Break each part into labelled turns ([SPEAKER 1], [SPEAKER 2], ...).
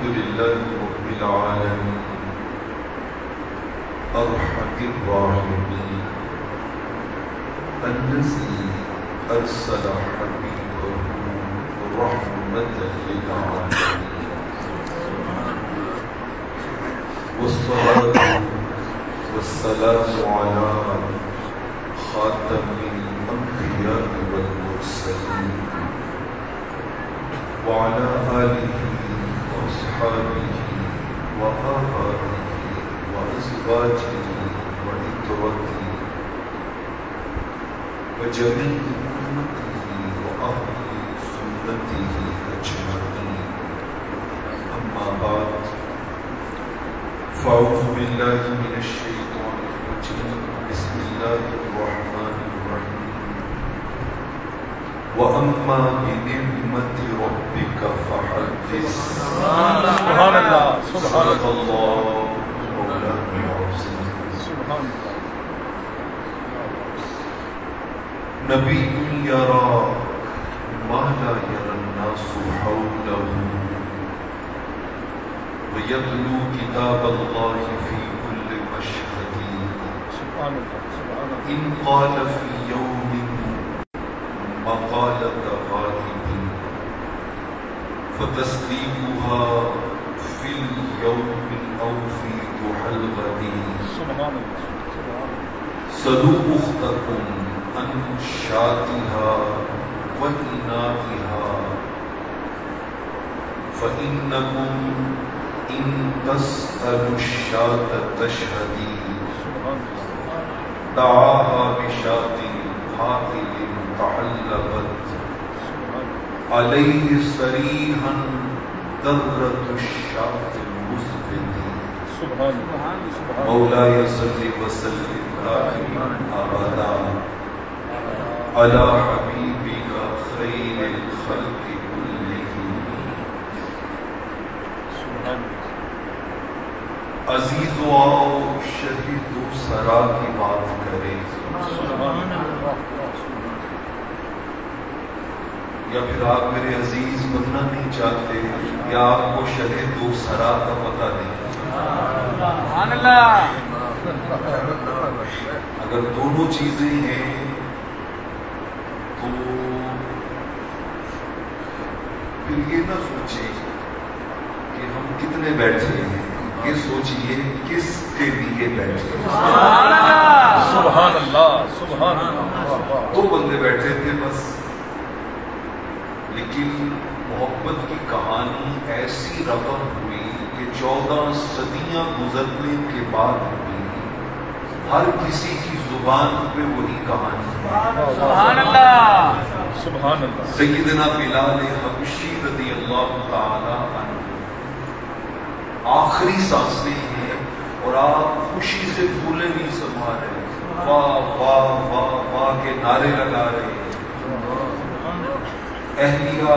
[SPEAKER 1] لله رب العالمين أرحم الراحمين الذي أرسل حبيبه رحمة للعالمين والصلاة والسلام على خاتم الأنبياء والمرسلين وعلى آله وأصحابه وآبائه وأزواجه وإخوته وجميع أمته وأهل سنته أجمعين أما بعد فأعوذ بالله من الشيطان الرجيم بسم الله الرحمن الرحيم وأما بنعمة ربك فحدث
[SPEAKER 2] سبحان الله
[SPEAKER 1] صدق الله مولانا العظيم
[SPEAKER 2] سبحان الله
[SPEAKER 1] نبي يرى ما لا يرى الناس حوله ويتلو كتاب الله في كل مشهد
[SPEAKER 2] سبحان الله سبحان الله
[SPEAKER 1] إن قال في يوم مقالة غائب فتصديقها في اليوم أو في ضحى الغد
[SPEAKER 2] سبحان الله سبحان الله
[SPEAKER 1] سلوا أختكم عن شاتها وإناثها فإنكم إن تسألوا الشاة تشهدي دعاها بشاة حائل تعلقت عليه صريحا ذرة الشاة المثبت
[SPEAKER 2] سبحان الله
[SPEAKER 1] مولاي صل وسلم دائما أبدا على حبيبك خير الخلق كلهم عزیز و آؤ شہید و سرا کی بات کریں یا پھر آپ میرے عزیز بننا نہیں چاہتے یا آپ کو شہید و سرا کا پتہ نہیں اگر دونوں چیزیں ہیں تو پھر یہ نہ سوچیں کہ ہم کتنے بیٹھے ہیں، یہ سوچئے کس کے لیے بیٹھے ہیں۔
[SPEAKER 2] سبحان اللہ سبحان اللہ
[SPEAKER 1] دو بندے بیٹھے تھے بس، لیکن محبت کی کہانی ایسی رقم ہوئی کہ 14 صدیاں گزرنے کے بعد بھی ہر کسی کی زبان پہ وہی کہانی ہے۔
[SPEAKER 2] سبحان اللہ سبحان اللہ
[SPEAKER 1] سیدنا بلال حبشی رضی اللہ تعالی عنہ آخری سانسیں ہیں اور آپ خوشی سے پھولے نہیں سما رہے، واہ واہ واہ واہ کے نعرے لگا رہے ہیں۔ اہلیہ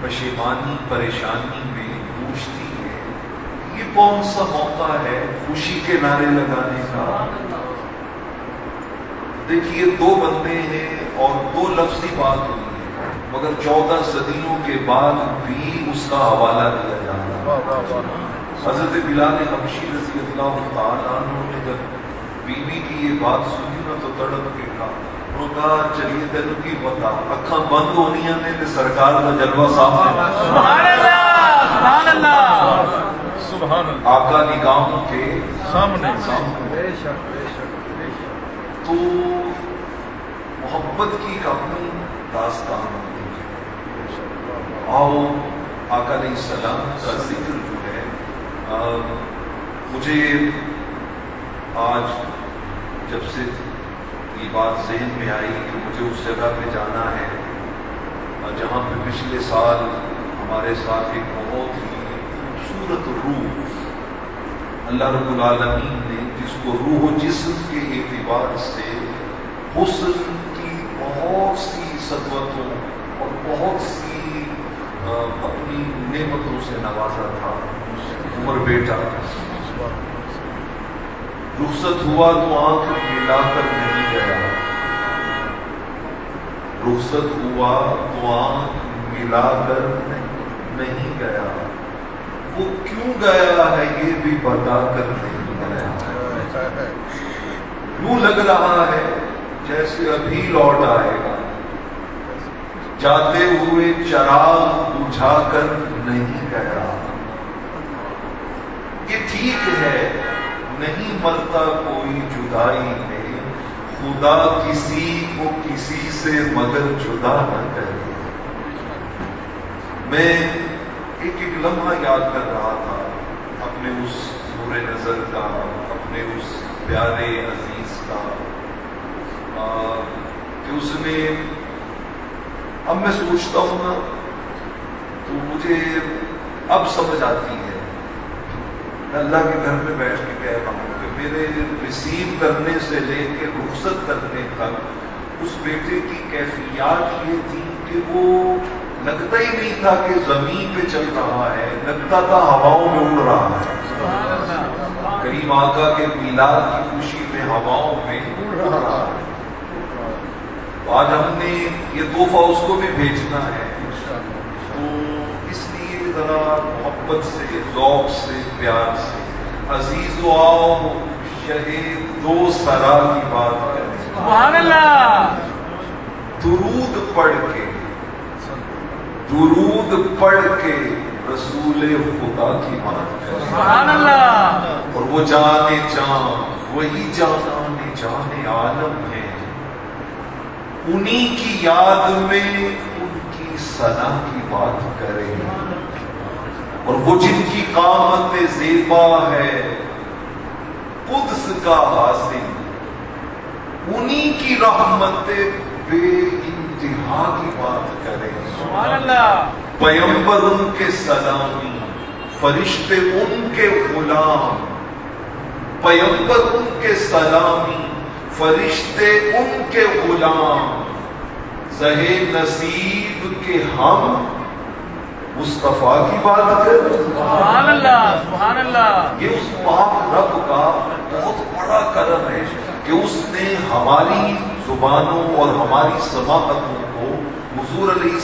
[SPEAKER 1] پشیمانی پریشانی میں پوچھتی ہے یہ کون سا موقع ہے خوشی کے نعرے لگانے کا؟ دیکھیے دو بندے ہیں اور دو لفظی بات ہوئی ہے، مگر 14 صدیوں کے بعد بھی اس کا حوالہ دیا جا رہا ہے۔ حضرت بلال حبشی رضی اللہ تعالیٰ عنہ نے جب بیوی کی یہ بات سنی نا تو تڑپ کے کہا، انہوں نے کہا چلیے تینوں کی پتا اکھاں بند ہونیاں نے تے سرکار کا جلوہ سامنے
[SPEAKER 2] سبحان اللہ سبحان اللہ سبحان اللہ
[SPEAKER 1] آقا نگاہوں کے
[SPEAKER 2] سامنے
[SPEAKER 1] تو محبت کی ایک اپنی داستان ہوتی ہے۔ آؤ آقا علیہ السلام کا ذکر جو ہے مجھے آج جب سے یہ بات ذہن میں آئی کہ مجھے اس جگہ پہ جانا ہے جہاں پہ پچھلے سال ہمارے ساتھ ایک بہت ہی خوبصورت روح اللہ رب العالمین نے جس کو روح و جسم کے اعتبار سے حسن کی بہت سی سطوتوں اور بہت سی اپنی نعمتوں سے نوازا تھا، عمر بیٹا رخصت ہوا تو آنکھ ملا کر نہیں گیا، رخصت ہوا تو آنکھ ملا کر نہیں گیا، گیا ہے یہ بھی بتا کر نہیں گیا، یوں لگ رہا ہے جیسے ابھی لوٹ آئے گا، جاتے ہوئے چراغ بجھا کر نہیں گیا۔ یہ ٹھیک ہے نہیں مرتا کوئی جدائی میں، خدا کسی کو کسی سے مگر جدا نہ کرے۔ میں ایک لمحہ یاد کر رہا تھا اپنے اس نور نظر کا، اپنے اس پیارے عزیز کا، کہ اس نے، اب میں سوچتا ہوں نا تو مجھے اب سمجھ آتی ہے، میں اللہ کے گھر میں بیٹھ کے کہہ رہا ہوں کہ میرے ریسیو کرنے سے لے کے رخصت کرنے تک اس بیٹے کی کیفیات یہ تھی کہ وہ لگتا ہی نہیں تھا کہ زمین پہ چل رہا ہے، لگتا تھا ہواؤں میں اڑ رہا ہے، کریم آقا کے میلاد کی خوشی میں ہواؤں میں اڑ رہا ہے۔ آج ہم نے یہ تحفہ اس کو بھی بھیجنا ہے، تو اس لیے ذرا محبت سے، ذوق سے، پیار سے عزیز و آؤ شہید دو سرا کی بات کریں،
[SPEAKER 2] سبحان اللہ،
[SPEAKER 1] درود پڑھ کے، درود پڑھ کے رسول خدا کی بات کریں،
[SPEAKER 2] سبحان اللہ،
[SPEAKER 1] اور وہ جانے جان، وہی جانے جانے عالم ہے، انہی کی یاد میں ان کی ثنا کی بات کریں، اور وہ جن کی قامت زیبا ہے قدس کا حاصل، انہی کی رحمت بے انتہا کی بات کریں،
[SPEAKER 2] سبحان اللہ،
[SPEAKER 1] پیغمبر ان کے سلامی، فرشتے ان کے غلام، پیغمبر ان کے سلامی، فرشتے ان کے غلام، زہے نصیب کے ہم مصطفیٰ کی بات کریں،
[SPEAKER 2] سبحان اللہ، سبحان اللہ،
[SPEAKER 1] یہ اس پاک رب کا بہت بڑا کرم ہے کہ اس نے ہماری زبانوں اور ہماری سماعتوں کو حضور علیہ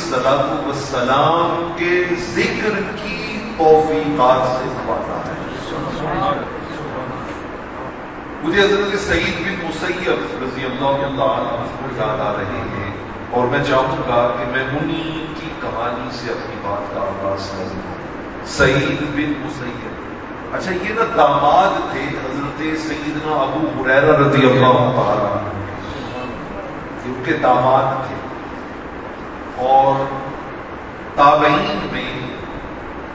[SPEAKER 1] السلام کے ذکر کی توفیقات سے نوازا ہے۔ مجھے حضرت سعید بن مسیب رضی اللہ عنہ کو یاد آ رہے ہیں، اور میں چاہوں گا کہ میں انہی کی کہانی سے اپنی بات کا آغاز کروں۔ سعید بن مسیب، اچھا یہ نا داماد تھے حضرت سیدنا ابو ہریرہ رضی اللہ عنہ، ان کے داماد تھے، اور تابعین میں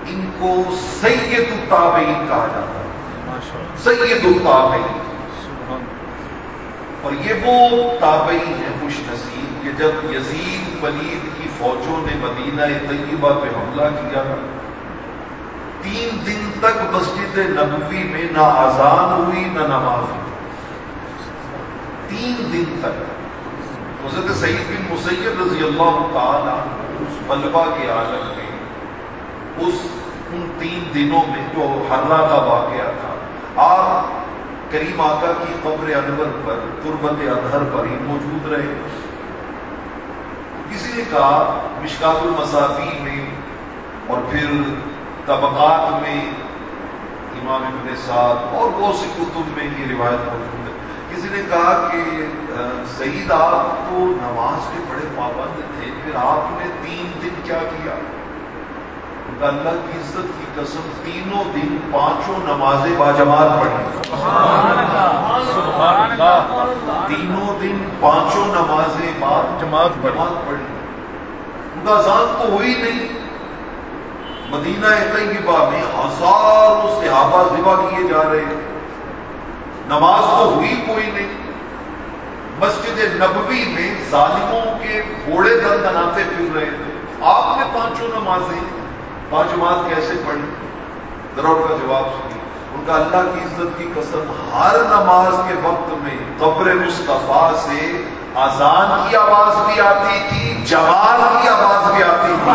[SPEAKER 1] ان کو سید التابعین کہا جاتا ہے، سید التابعین، اور یہ وہ تابعی ہیں خوش نصیب کہ جب یزید ولید کی فوجوں نے مدینہ طیبہ پہ حملہ کیا، 3 دن تک مسجد نبوی میں نہ اذان ہوئی نہ نماز ہوئی، 3 دن تک۔ حضرت سعید بن مسیب رضی اللہ تعالیٰ اس بلوا کے عالم میں، ان 3 دنوں میں جو حرہ کا واقعہ تھا، آپ کریم آقا کی قبر انور پر تربت اطہر پر ہی موجود رہے۔ کسی نے کہا مشکات المصابیح میں اور پھر طبقات میں امام ابن سعد اور بہت سی کتب میں یہ روایت موجود ہے، کسی نے کہا کہ سعید آپ تو نماز کے بڑے پابند تھے، پھر آپ نے 3 دن کیا کیا؟ اللہ کی عزت کی قسم 3 دن 5 نمازیں باجماعت پڑھی،
[SPEAKER 2] سبحان اللہ،
[SPEAKER 1] 3 دن 5 نمازیں باجماعت پڑھی، ان کا اذان تو ہوئی نہیں، مدینہ طیبہ میں ہزاروں صحابہ ذبح کیے جا رہے ہیں، نماز تو ہوئی کوئی نہیں، مسجد نبوی میں ظالموں کے گھوڑے دندناتے پھر رہے تھے، آپ نے 5 نمازیں باجماعت کیسے پڑھی؟ ذرا ان کا جواب سنیے، ان کا اللہ کی عزت کی قسم ہر نماز کے وقت میں قبر مصطفیٰ سے اذان کی آواز بھی آتی تھی، جمال کی آواز بھی آتی تھی،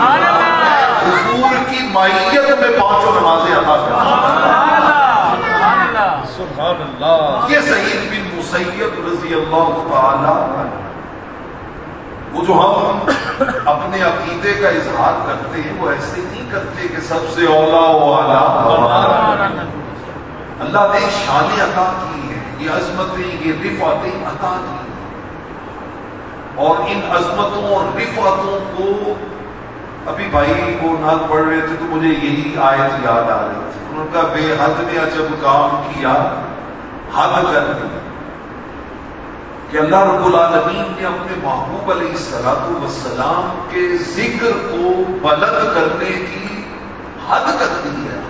[SPEAKER 1] حضور کی مائیت میں 5 نمازیں ادا کرتی۔
[SPEAKER 2] سبحان اللہ،
[SPEAKER 1] یہ سعید بن مسیب رضی اللہ تعالیٰ عنہ، وہ جو ہم اپنے عقیدے کا اظہار کرتے ہیں وہ ایسے نہیں کرتے کہ سب سے اولا و اعلیٰ اللہ نے شانیں عطا کی ہیں، یہ عظمتیں، یہ رفعتیں عطا کی ہیں، اور ان عظمتوں اور رفعتوں کو ابھی بھائی وہ نعت پڑھ رہے تھے تو مجھے یہی آیت یاد آ رہی تھی. ان کا بے حد نے جب کام کیا حد کر دیا کہ اللہ رب العالمین نے اپنے محبوب علیہ السلام کے ذکر کو بلند کرنے کی حد کر دی ہے.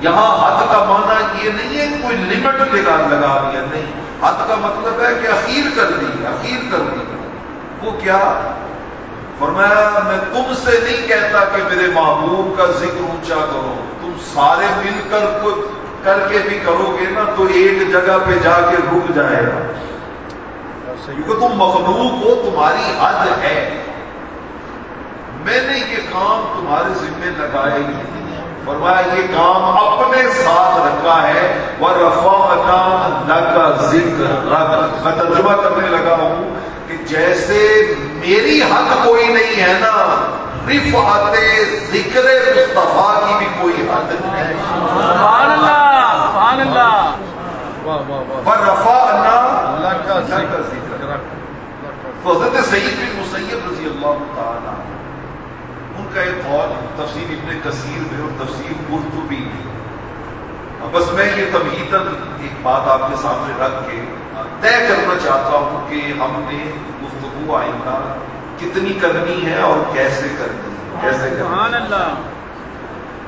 [SPEAKER 1] یہاں حد کا معنی یہ نہیں ہے کوئی لمٹ لگا دیا، نہیں، حد کا مطلب ہے کہ اخیر کر دی. وہ کیا فرمایا؟ میں تم سے نہیں کہتا کہ میرے محبوب کا ذکر اونچا کرو، تم سارے مل کر کے بھی کرو گے نا تو ایک جگہ پہ جا کے رک جائے گا، کیونکہ تم مخلوق ہو، تمہاری حد ہے. میں نے یہ کام تمہارے ذمہ لگائے ہی نہیں. فرمایا یہ کام اپنے ساتھ رکھا ہے. وَرَفَعْنَا لَكَ ذِكْرَكَ. میں ترجمہ کرنے لگا ہوں کہ جیسے میری حد کوئی نہیں ہے نا، رفعت ذکر مصطفیٰ کی بھی کوئی حد نہیں ہے.
[SPEAKER 2] سبحان اللہ، سبحان اللہ.
[SPEAKER 1] وَرَفَعْنَا لَكَ ذِكْرَكَ. تو حضرت سعید بن مسیب رضی اللہ تعالیٰ ان کا ایک قول تفسیر ابن کثیر میں اور تفسیر قرطبی میں. بس میں یہ تمہیداً ایک بات آپ کے سامنے رکھ کے طے کرنا چاہتا ہوں کہ ہم نے گفتگو آئندہ کتنی کرنی ہے اور کیسے کرنی ہے.
[SPEAKER 2] سبحان اللہ.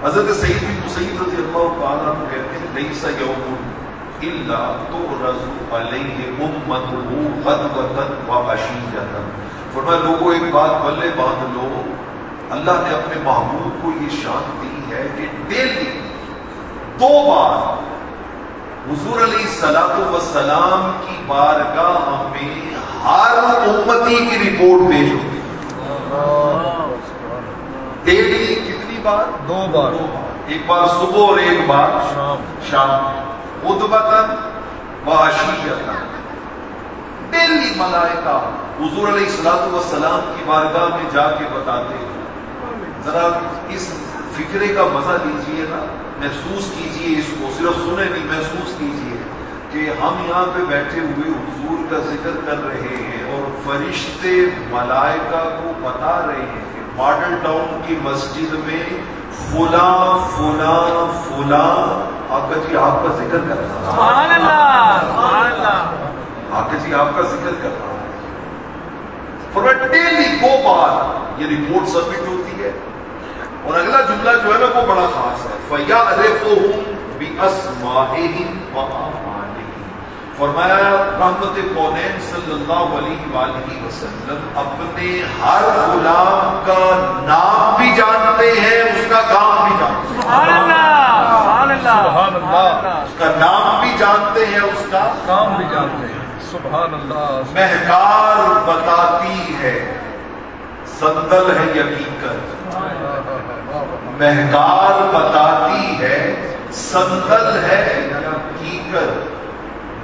[SPEAKER 1] حضرت سعید بن مسیب رضی اللہ تعالیٰ کہتے ہیں لیس یوم الا تعرض علیہ امتہ غدوۃ وعشیۃ. فرمایا لوگوں ایک بات بلے باندھ لو، اللہ نے اپنے محبوب کو یہ شان دی ہے کہ ڈیلی 2 بار حضور علیہ السلام کی بارگاہ میں ہر امتی کی رپورٹ پیش ہوتی ہے. ڈیلی کتنی بار؟
[SPEAKER 3] 2 بار.
[SPEAKER 1] ایک بار صبح اور ایک بار شام. غدوۃ وعشیۃ. ڈیلی ملائکہ حضور علیہ السلام کی بارگاہ میں جا کے بتاتے ہیں. ذرا اس فکرے کا مزہ لیجئے نا، محسوس کیجئے اس کو، صرف سنے نہیں، محسوس کیجئے کہ ہم یہاں پہ بیٹھے ہوئے حضور کا ذکر کر رہے ہیں اور فرشتے ملائکہ کو بتا رہے ہیں کہ ماڈل ٹاؤن کی مسجد میں فلاں فلاں فلاں آقا جی آپ کا ذکر کر رہا ہے.
[SPEAKER 2] سبحان اللہ، سبحان اللہ.
[SPEAKER 1] آقا جی آپ کا ذکر کر رہا ہے. فرمایا ڈیلی 2 بار یہ رپورٹ سبمٹ ہوتی ہے. اور اگلا جملہ جو ہے نا وہ بڑا خاص ہے. فَيَعْرِفُهُمْ بِأَسْمَائِهِمْ وَأَعْمَالِهِمْ. فرمایا رحمت کونین صلی اللہ علیہ وآلہ وسلم اپنے ہر غلام کا نام بھی جانتے ہیں، اس کا کام بھی جانتے ہیں.
[SPEAKER 2] سبحان اللہ، سبحان اللہ،
[SPEAKER 3] سبحان اللہ.
[SPEAKER 1] اس کا نام بھی جانتے ہیں، اس کا
[SPEAKER 3] کام بھی جانتے ہیں. سبحان اللہ.
[SPEAKER 1] مہکار بتاتی ہے سندل ہے حقیقت. مہکار بتاتی ہے سندل ہے حقیقت.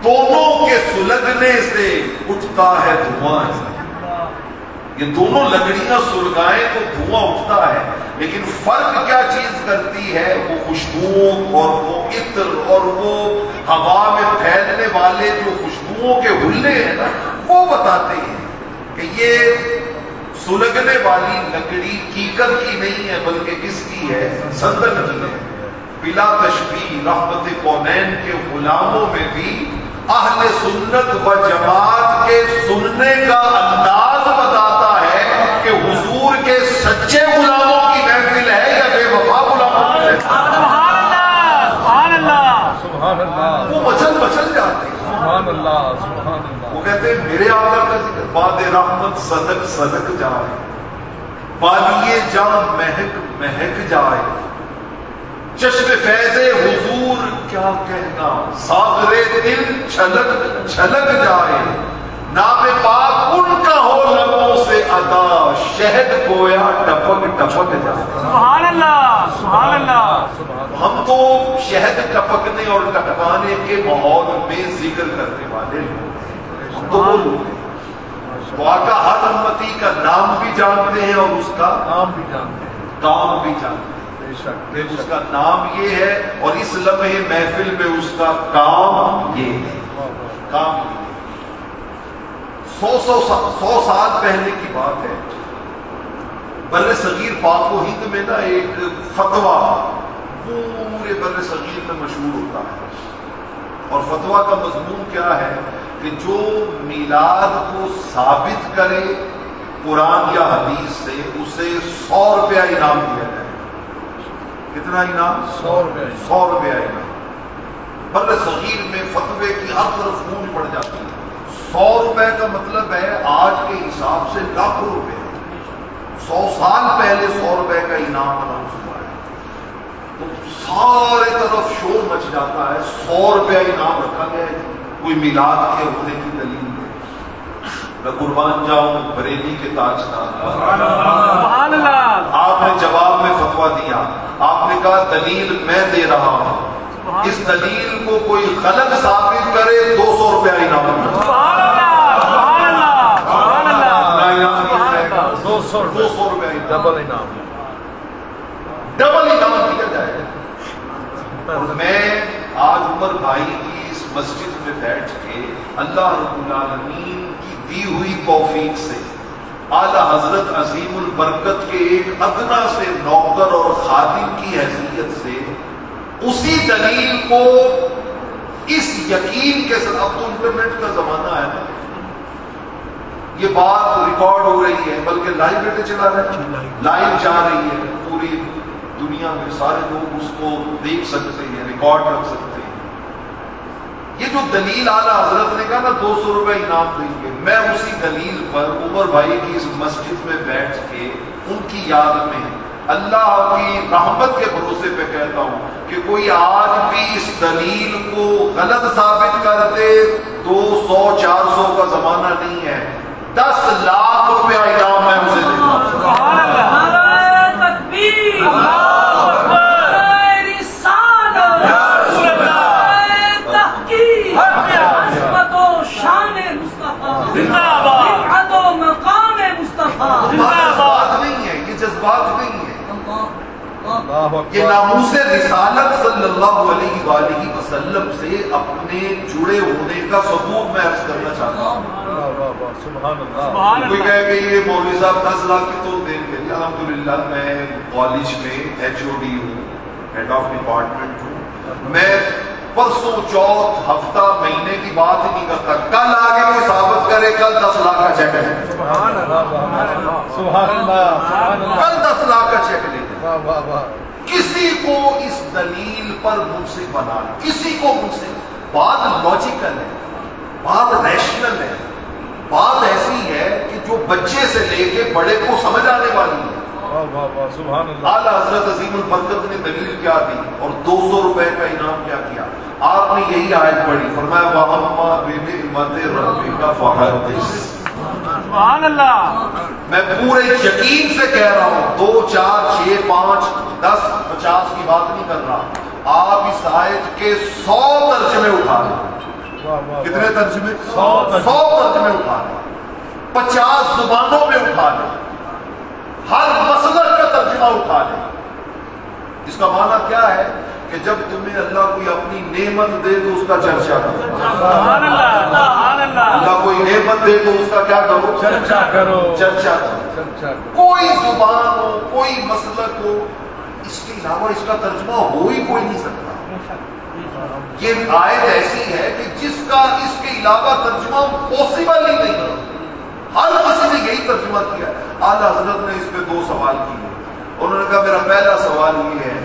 [SPEAKER 1] دونوں کے سلگنے سے اٹھتا ہے دھواں. یہ دونوں لکڑیاں سلگائیں تو دھواں اٹھتا ہے، لیکن فرق کیا چیز کرتی ہے؟ وہ خوشبو اور وہ عطر اور وہ ہوا میں پھیلنے والے جو خوشبوؤں کے ہلے ہیں نا، وہ بتاتے ہیں کہ یہ سلگنے والی لکڑی کیکر کی نہیں ہے بلکہ کس کی ہے؟ سندل کی ہے. بلا تشبیہ رحمت کونین کے غلاموں میں بھی اہل سنت و جماعت کے سننے کا انداز بتاتا ہے کہ حضور کے سچے غلاموں کی محفل ہے یا بے وفا غلاموں کی محفل.
[SPEAKER 2] سبحان اللہ، سبحان اللہ.
[SPEAKER 3] سبحان اللہ.
[SPEAKER 1] وہ مچل جاتے ہیں.
[SPEAKER 3] سبحان اللہ. سبحان اللہ.
[SPEAKER 1] وہ کہتے ہیں میرے آقا کا ذکر باد رحمت صدق صدق جائے، بالیے جاں مہک مہک جائے، چشم فیض حضور کیا کہنا، ساغر دل چھلک چھلک جائے، نام پاک ان کا ہو لبوں سے ادا، شہد گویا ٹپک ٹپک جائے.
[SPEAKER 2] سبحان اللہ، سبحان اللہ.
[SPEAKER 1] ہم تو شہد ٹپکنے اور ٹپکانے کے ماحول میں ذکر کرنے والے لوگ ہیں. ہم تو وہ لوگ ہیں. تو آقا ہر امتی کا نام بھی جانتے ہیں اور اس کا
[SPEAKER 3] کام بھی جانتے ہیں.
[SPEAKER 1] کام بھی جانتے ہیں.
[SPEAKER 3] بے
[SPEAKER 1] اس
[SPEAKER 3] شک
[SPEAKER 1] کا نام یہ ہے، اور اس لمحے محفل میں اس کا کام یہ ہے، کام یہ ہے۔ 100 سال پہلے کی بات ہے، بر صغیر پاک و ہند میں نا ایک فتویٰ پورے بر صغیر میں مشہور ہوتا ہے، اور فتویٰ کا مضمون کیا ہے کہ جو میلاد کو ثابت کرے قرآن یا حدیث سے، اسے 100 روپیہ انعام دیا جائے۔ کتنا انعام؟
[SPEAKER 3] 100 روپیہ
[SPEAKER 1] 100 روپیہ انعام۔ بر صغیر میں فتوے کی ہر طرف گونج پڑ جاتی ہے۔ 100 روپے کا مطلب ہے آج کے حساب سے لاکھوں روپے۔ 100 سال پہلے 100 روپے کا انعام اناؤنس ہوا ہے، تو سارے طرف شور مچ جاتا ہے، 100 روپیہ انعام رکھا گیا ہے، کوئی میلاد کے ہونے کی دلیل ہے۔ میں قربان جاؤں بریلی کے تاجدار،
[SPEAKER 2] سبحان اللہ۔
[SPEAKER 1] آپ نے جواب میں فتویٰ دیا، آپ نے کہا دلیل میں دے رہا ہوں، اس دلیل کو کوئی غلط ثابت کرے 200 روپیہ انعام۔
[SPEAKER 2] سبحان اللہ، سبحان اللہ، سبحان اللہ۔
[SPEAKER 3] 200
[SPEAKER 1] روپیہ انعام،
[SPEAKER 3] ڈبل انعام۔
[SPEAKER 1] ڈبل انعام دیا جائے۔ اور میں آج عمر بھائی کی اس مسجد میں بیٹھ کے اللہ رب العالمین کی دی ہوئی توفیق سے اعلیٰ حضرت عظیم البرکت کے ایک ادنا سے نوکر اور خادم کی حیثیت سے اسی دلیل کو اس یقین کے ساتھ، اب تو انٹرنیٹ کا زمانہ ہے نا، یہ بات ریکارڈ ہو رہی ہے، بلکہ لائیو بیٹے چلا رہے ہیں، لائیو جا رہی ہے پوری دنیا میں، سارے لوگ اس کو دیکھ سکتے ہیں، ریکارڈ رکھ سکتے ہیں۔ یہ جو دلیل اعلیٰ حضرت نے کہا نا 200 روپے انعام دیں گے، میں اسی دلیل پر عمر بھائی کی اس مسجد میں بیٹھ کے ان کی یاد میں اللہ کی رحمت کے بھروسے پہ کہتا ہوں کہ کوئی آج بھی اس دلیل کو غلط ثابت کر دے، 200 400 کا زمانہ نہیں ہے، 10 لاکھ روپیہ انعام میں اسے دے گا۔
[SPEAKER 2] سبحان اللہ۔
[SPEAKER 4] نعرہ تکبیر،
[SPEAKER 2] اللہ اکبر،
[SPEAKER 4] نعرہ رسالت،
[SPEAKER 2] یا رسول اللہ،
[SPEAKER 4] نعرہ تحقیق، عظمت و شان مصطفیٰ،
[SPEAKER 2] زندہ باد،
[SPEAKER 4] رفعت و مقام مصطفیٰ۔
[SPEAKER 1] جذبات نہیں ہے، یہ جذبات نہیں ہے،
[SPEAKER 3] اللہ
[SPEAKER 1] یہ
[SPEAKER 3] اکبر۔
[SPEAKER 1] ناموس رسالت صلی اللہ علیہ وآلہ وسلم سے اپنے جڑے ہونے کا ثبوت میں عرض کرنا چاہتا ہوں۔
[SPEAKER 3] واہ واہ واہ، سبحان اللہ۔
[SPEAKER 2] سبحان
[SPEAKER 1] کوئی
[SPEAKER 2] اللہ۔
[SPEAKER 1] کہے کہ یہ مولوی صاحب 10 لاکھ کی تو دیں گے، الحمدللہ میں کالج میں HOD ہوں، ہیڈ آف ڈپارٹمنٹ ہوں، میں پرسوں چوتھ ہفتہ مہینے کی بات ہی نہیں کرتا، کل آگے کوئی ثابت کرے کل 10 لاکھ کا چیک ہے،
[SPEAKER 3] سبحان اللہ، سبحان اللہ، سبحان اللہ،
[SPEAKER 1] کل 10 لاکھ کا چیک لے دیں۔
[SPEAKER 3] واہ واہ واہ۔
[SPEAKER 1] کسی کو اس دلیل پر منصف بنا، کسی کو منصف، بات لاجیکل ہے، بات ریشنل ہے، بات ایسی ہے کہ جو بچے سے لے کے بڑے کو سمجھ آنے والی ہے۔
[SPEAKER 3] واہ واہ واہ، سبحان اللہ۔
[SPEAKER 1] اعلیٰ حضرت عظیم البرکت نے دلیل کیا دی اور 200 روپے کا انعام کیا کیا؟ آپ نے یہی آیت پڑھی، فرمایا وَأَمَّا بِنِعْمَتِ رَبِّكَ فَحَدِّثْ۔
[SPEAKER 2] سبحان اللہ۔
[SPEAKER 1] میں پورے یقین سے کہہ رہا ہوں، 2 4 6 5 10 50 کی بات نہیں کر رہا، آپ اس آیت کے 100 ترجمے اٹھا لیں۔
[SPEAKER 3] واہ واہ،
[SPEAKER 1] کتنے ترجمے؟
[SPEAKER 3] 100
[SPEAKER 1] ترجمے اٹھا لیں، 50 زبانوں میں اٹھا لیں، ہر مسلک کا ترجمہ اٹھا لیں۔ اس کا معنی کیا ہے کہ جب تمہیں اللہ کوئی اپنی نعمت دے تو اس کا چرچا کرو،
[SPEAKER 2] سبحان اللہ، سبحان اللہ۔
[SPEAKER 1] اللہ کوئی نعمت دے تو اس کا کیا کرو؟
[SPEAKER 3] چرچا کرو،
[SPEAKER 1] چرچا کرو۔
[SPEAKER 3] چرچا کرو۔
[SPEAKER 1] کوئی زبان ہو، کوئی مسلک ہو، اس کے علاوہ اس کا ترجمہ ہو ہی کوئی نہیں سکتا۔ یہ آیت ایسی ہے کہ جس کا اس کے علاوہ ترجمہ پاسبل ہی نہیں، ہر کسی نے یہی ترجمہ کیا ہے۔ اعلیٰ حضرت نے اس پہ 2 سوال کیے، انہوں نے کہا میرا پہلا سوال یہ ہے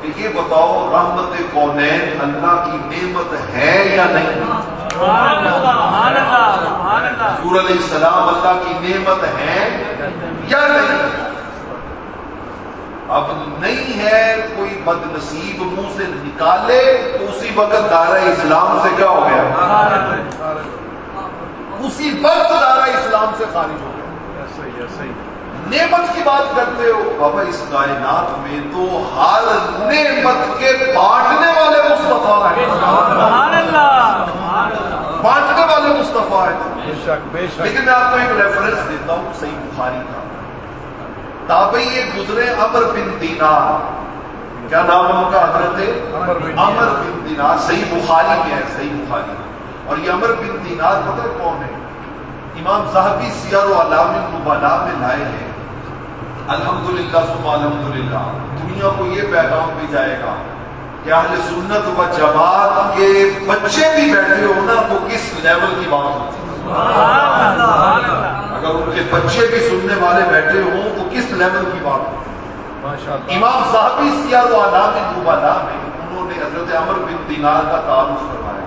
[SPEAKER 1] کہ یہ بتاؤ رحمت کونین اللہ کی نعمت ہے یا نہیں؟
[SPEAKER 2] سبحان اللہ، سبحان اللہ، سبحان اللہ۔
[SPEAKER 1] حضور علیہ السلام اللہ کی نعمت ہے یا نہیں؟ اب نہیں ہے، کوئی بد نصیب منہ سے نکالے تو اسی وقت دائرہ اسلام سے کیا ہو گیا؟ اسی وقت دائرہ اسلام سے خارج ہو گیا۔
[SPEAKER 3] ایسے ہی، ایسے ہی۔
[SPEAKER 1] نعمت کی بات کرتے ہو، بابا اس کائنات میں تو ہر نعمت کے بانٹنے والے مصطفیٰ ہیں،
[SPEAKER 2] سبحان اللہ، سبحان اللہ۔
[SPEAKER 1] بانٹنے والے مصطفیٰ ہیں۔
[SPEAKER 3] بے شک، بے شک۔
[SPEAKER 1] لیکن میں آپ کو ایک ریفرنس دیتا ہوں صحیح بخاری کا، تابعی گزرے عمر بن دینار، کیا نام ہے ان کا؟ حضرت عمر بن دینار. صحیح بخاری میں ہے، صحیح بخاری. اور یہ عمر بن دینار پتہ ہے کون ہے؟ امام ذہبی سیر و اعلام النبلاء میں لائے ہیں. الحمدللہ ثم الحمدللہ دنیا کو یہ پیغام بھی جائے گا کہ اہل سنت و جماعت کے بچے بھی بیٹھے ہو نا تو کس لیول کی بات ہوتی ہے. اگر ان کے بچے بھی سننے والے بیٹھے ہوں تو کس لیول کی بات ہوتی ہے. امام ذہبی سیر و اعلام النبلاء میں انہوں نے حضرت عمر بن دینار کا تعارف کروایا.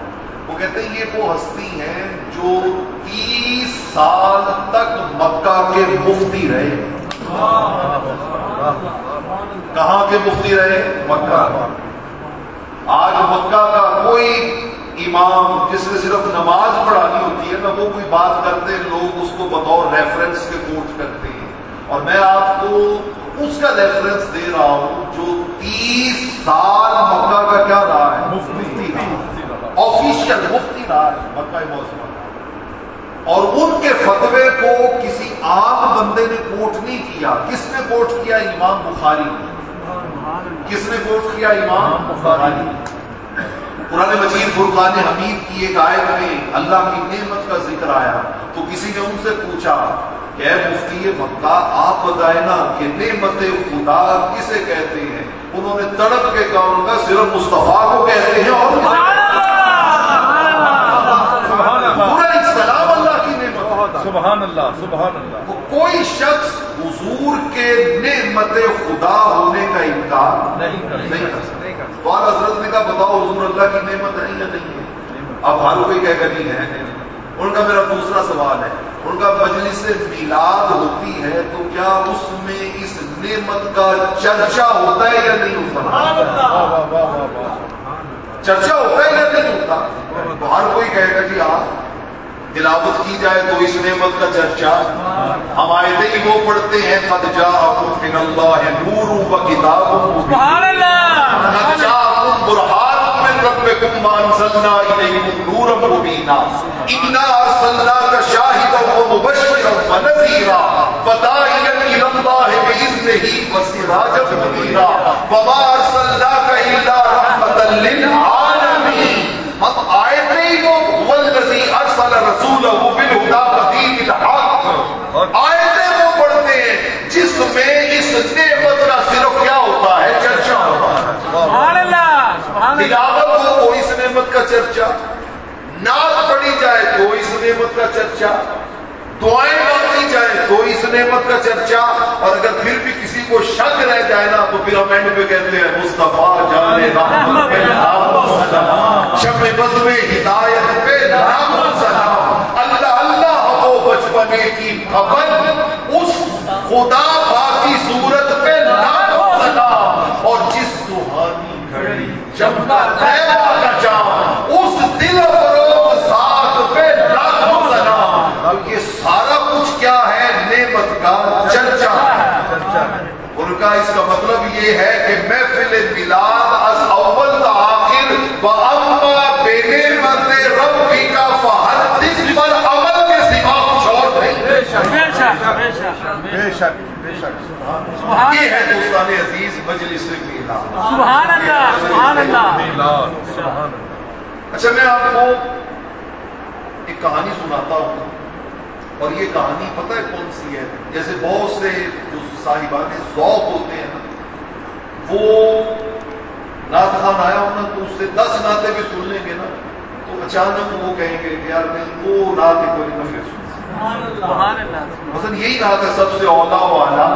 [SPEAKER 1] وہ کہتے ہیں یہ وہ ہستی ہیں جو 30 سال تک مکہ کے مفتی رہے. کہاں کے مفتی رہے؟ مکہ. آج مکہ کا کوئی امام جس نے صرف نماز پڑھانی ہوتی ہے نا، وہ کوئی بات کرتے لوگ اس کو بطور ریفرنس کے کوٹ کرتے ہیں. اور میں آپ کو اس کا ریفرنس دے رہا ہوں جو 30 سال مکہ کا کیا رہا ہے؟ مفتی. آفیشیل مفتی رہا ہے مکہ معظمہ. اور ان کے فتوے کو کسی عام بندے نے کوٹ نہیں کیا. کس نے کوٹ کیا؟ امام بخاری نے. کس نے کوٹ کیا؟ امام بخاری. قرآن مجید فرقان حمید کی ایک آیت میں اللہ کی نعمت کا ذکر آیا تو کسی نے ان سے پوچھا کہ اے مفتی مکہ آپ بتائیں نا کہ نعمت خدا کسے کہتے ہیں؟ انہوں نے تڑپ کے کہا ان کا صرف مصطفیٰ کو کہتے ہیں. اور پورا سلام اللہ کی نعمت.
[SPEAKER 3] سبحان اللہ سبحان اللہ.
[SPEAKER 1] کوئی شخص حضور کے نعمت خدا ہونے کا انکار نہیں کر سکتا. تو حضرت نے کہا بتاؤ حضور اللہ کی نعمت ہے یا نہیں ہے؟ اب ہر کوئی کہے گا نہیں ہے. ان کا میرا دوسرا سوال ہے، ان کا مجلس میلاد ہوتی ہے تو کیا اس میں اس نعمت کا چرچا ہوتا ہے یا نہیں ہوتا؟ چرچا ہوتا ہے یا نہیں ہوتا؟ تو ہر کوئی کہے گا کہ آپ تلاوت کی جائے تو اس نعمت کا چرچا. ہم آیتیں ہی وہ پڑھتے ہیں قد جاءکم من اللہ نور و کتاب
[SPEAKER 2] سبحان اللہ،
[SPEAKER 1] قد جاءکم برہان من ربکم وانزلنا الیکم نورا مبینا انا ارسلناک شاہدا ومبشرا ونذیرا وداعیا الی اللہ باذنہ وسراجا منیرا وما ارسلناک الا رحمتا للعالمین. ہم آیتیں ہی وہ والذی ارسل رسولہ بالہدی ودین الحق، آیتیں وہ پڑھتے ہیں جس میں اس نعمت کا صرف کیا ہوتا ہے؟ چرچا ہوتا ہے.
[SPEAKER 2] سبحان اللہ، سبحان اللہ.
[SPEAKER 1] تلاوت ہو تو اس نعمت کا چرچا، نعت پڑھی جائے تو اس نعمت کا چرچا، دعائیں مانگی جائے تو اس نعمت کا چرچا. اور اگر پھر بھی کسی کو شک رہ جائے نا تو پھر ہم اینڈ پہ کہتے ہیں مصطفیٰ جان رحمت پہ لاکھوں سلام، شب بزم ہدایت پہ لاکھوں سلام. اللہ اللہ ہو بچپنے کی بھون اس خدا باقی صورت پہ لاکھوں سلام. اور جس سہانی گھڑی چمکا طیبہ کا جام اس دل فروز ذات پہ لاکھوں سلام. اب یہ سارا کچھ کیا ہے؟ نعمت کا چرچا. ان کا اس کا مطلب یہ ہے کہ محفل میلاد از اول تا آخر وَأَمَّا بِنِعْمَتِ رَبِّكَ فَحَدِّثْ پر عمل کے سوا کچھ اور نہیں.
[SPEAKER 2] بے شک بے شک
[SPEAKER 3] بے شک بے شک.
[SPEAKER 1] یہ ہے دوستان عزیز مجلس میلاد.
[SPEAKER 2] سبحان اللہ، سبحان اللہ.
[SPEAKER 1] اچھا میں آپ کو ایک کہانی سناتا ہوں اور یہ کہانی پتہ ہے کون سی ہے؟ جیسے بہت سے جو صاحبان ذوق ہوتے ہیں نا، وہ نعت خوان آیا ہونا تو اس سے 10 نعتیں بھی سن لیں گے نا تو اچانک وہ کہیں گے کہ یار میں وہ نعت کو نہیں پھر سن.
[SPEAKER 2] سبحان اللہ.
[SPEAKER 1] مثلا یہی نعت ہے سب سے اولا والا.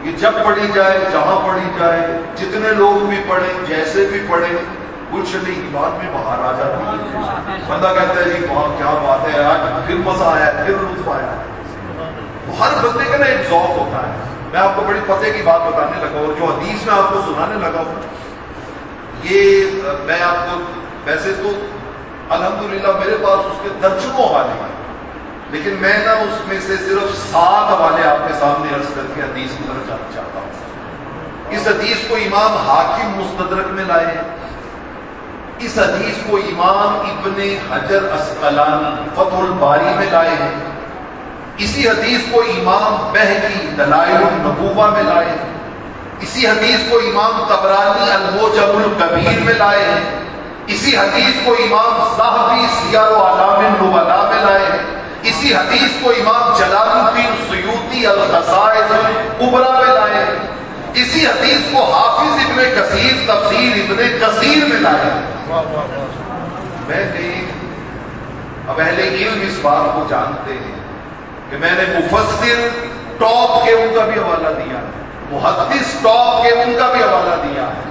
[SPEAKER 1] یہ جب پڑھی جائے، جہاں پڑھی جائے، جتنے لوگ بھی پڑھیں، جیسے بھی پڑھیں، گلشن کی بات میں باہر آ جاتی ہے. بندہ کہتا ہے جی وہاں کیا بات ہے، آج پھر مزہ آیا، پھر لطف آیا. ہر بندے کا نا ایک ذوق ہوتا ہے. میں آپ کو بڑی پتے کی بات بتانے لگا اور جو حدیث میں آپ کو سنانے لگا ہوں یہ میں آپ کو ویسے تو الحمدللہ میرے پاس اس کے درجنوں حوالے ہیں، لیکن میں نا اس میں سے صرف 7 حوالے آپ کے سامنے عرض کر کے حدیث کی طرف جانا چاہتا ہوں. اس حدیث کو امام حاکم مستدرک میں لائے ہیں. اس حدیث کو امام ابن حجر عسقلانی فتح الباری میں لائے ہیں. اسی حدیث کو امام بہقی دلائل النبوہ میں لائے ہیں. اسی حدیث کو امام طبرانی المعجم الکبیر میں لائے ہیں، اسی حدیث کو امام ذہبی سیار و اعلام النبلاء میں لائے ہیں، اسی حدیث کو امام جلال الدین سیوطی الخصائص الکبریٰ میں لائے ہیں، اسی حدیث کو حافظ ابن کثیر تفسیر ابن کثیر میں لائے ہیں۔ میں نے اب اہل علم اس بات کو جانتے ہیں کہ میں نے مفسر ٹاپ کے ان کا بھی حوالہ دیا ہے، محدث ٹاپ کے ان کا بھی حوالہ دیا ہے،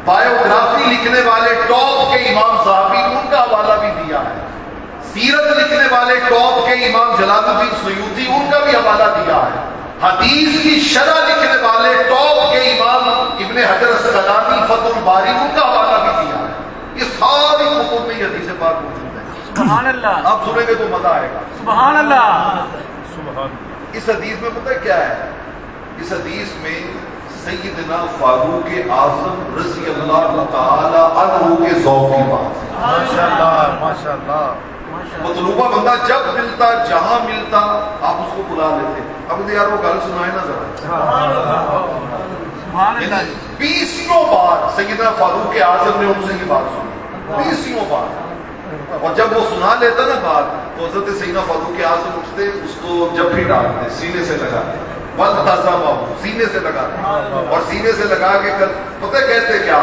[SPEAKER 1] بایوگرافی لکھنے والے ٹاپ کے امام صحابی ان کا حوالہ بھی دیا ہے، سیرت لکھنے والے ٹاپ کے امام جلال الدین سیوطی ان کا بھی حوالہ دیا ہے، حدیث کی شرح لکھنے والے ٹاپ کے امام ابن حجر اسقلانی فتح الباری ان کا حوالہ بھی دیا ہے۔ یہ ساری کتب میں حدیث پاک موجود ہے۔
[SPEAKER 2] سبحان اللہ،
[SPEAKER 1] آپ سنیں گے تو مزہ آئے گا۔
[SPEAKER 2] سبحان اللہ۔
[SPEAKER 1] اس حدیث میں پتہ کیا ہے؟ اس حدیث میں سیدنا فاروق اعظم رضی اللہ تعالی عنہ کے ذوق کی بات ہے۔
[SPEAKER 3] ماشاءاللہ ماشاءاللہ۔
[SPEAKER 1] مطلوبہ بندہ جب ملتا جہاں ملتا آپ اس کو بلا لیتے، اب یار وہ گل سنائے نا ذرا۔
[SPEAKER 2] سبحان اللہ۔
[SPEAKER 1] 20 بار سیدنا فاروق اعظم نے ان سے یہ بات سنی، 20 بار، اور جب وہ سنا لیتا نا بات تو حضرت سیدنا فاروق اعظم اٹھتے، اس کو جب لگاتے، سینے سے لگاتے، سینے سے لگاتے، اور سینے سے لگا کے پتہ کہتے کیا؟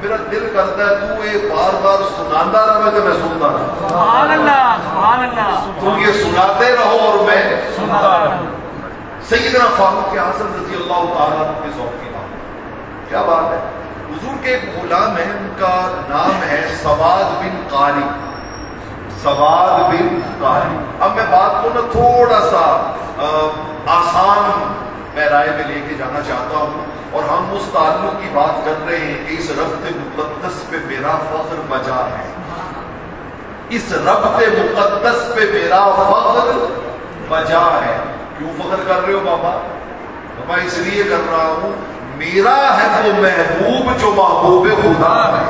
[SPEAKER 1] میرا دل کرتا ہے تو یہ بار بار سناتا رہا تو میں سنتا رہا۔
[SPEAKER 2] سبحان اللہ، سبحان اللہ۔
[SPEAKER 1] تم یہ سناتے رہو اور میں
[SPEAKER 2] سنتا رہا۔
[SPEAKER 1] سیدنا فاروق اعظم رضی اللہ تعالیٰ عنہ کے ذوق کی بات، کیا بات ہے؟ حضور کے ایک غلام ہے، ان کا نام ہے سواد بن قاری، سواد بن قاری۔ اب میں بات کو نا تھوڑا سا آسان پیرائے میں لے کے جانا چاہتا ہوں، اور ہم اس تعلق کی بات کر رہے ہیں کہ اس ربط مقدس پہ میرا فخر بجا ہے، اس ربط مقدس پہ میرا فخر بجا ہے۔ کیوں فخر کر رہے ہو بابا؟ بابا اس لیے کر رہا ہوں، میرا ہے وہ محبوب جو محبوب خدا ہے،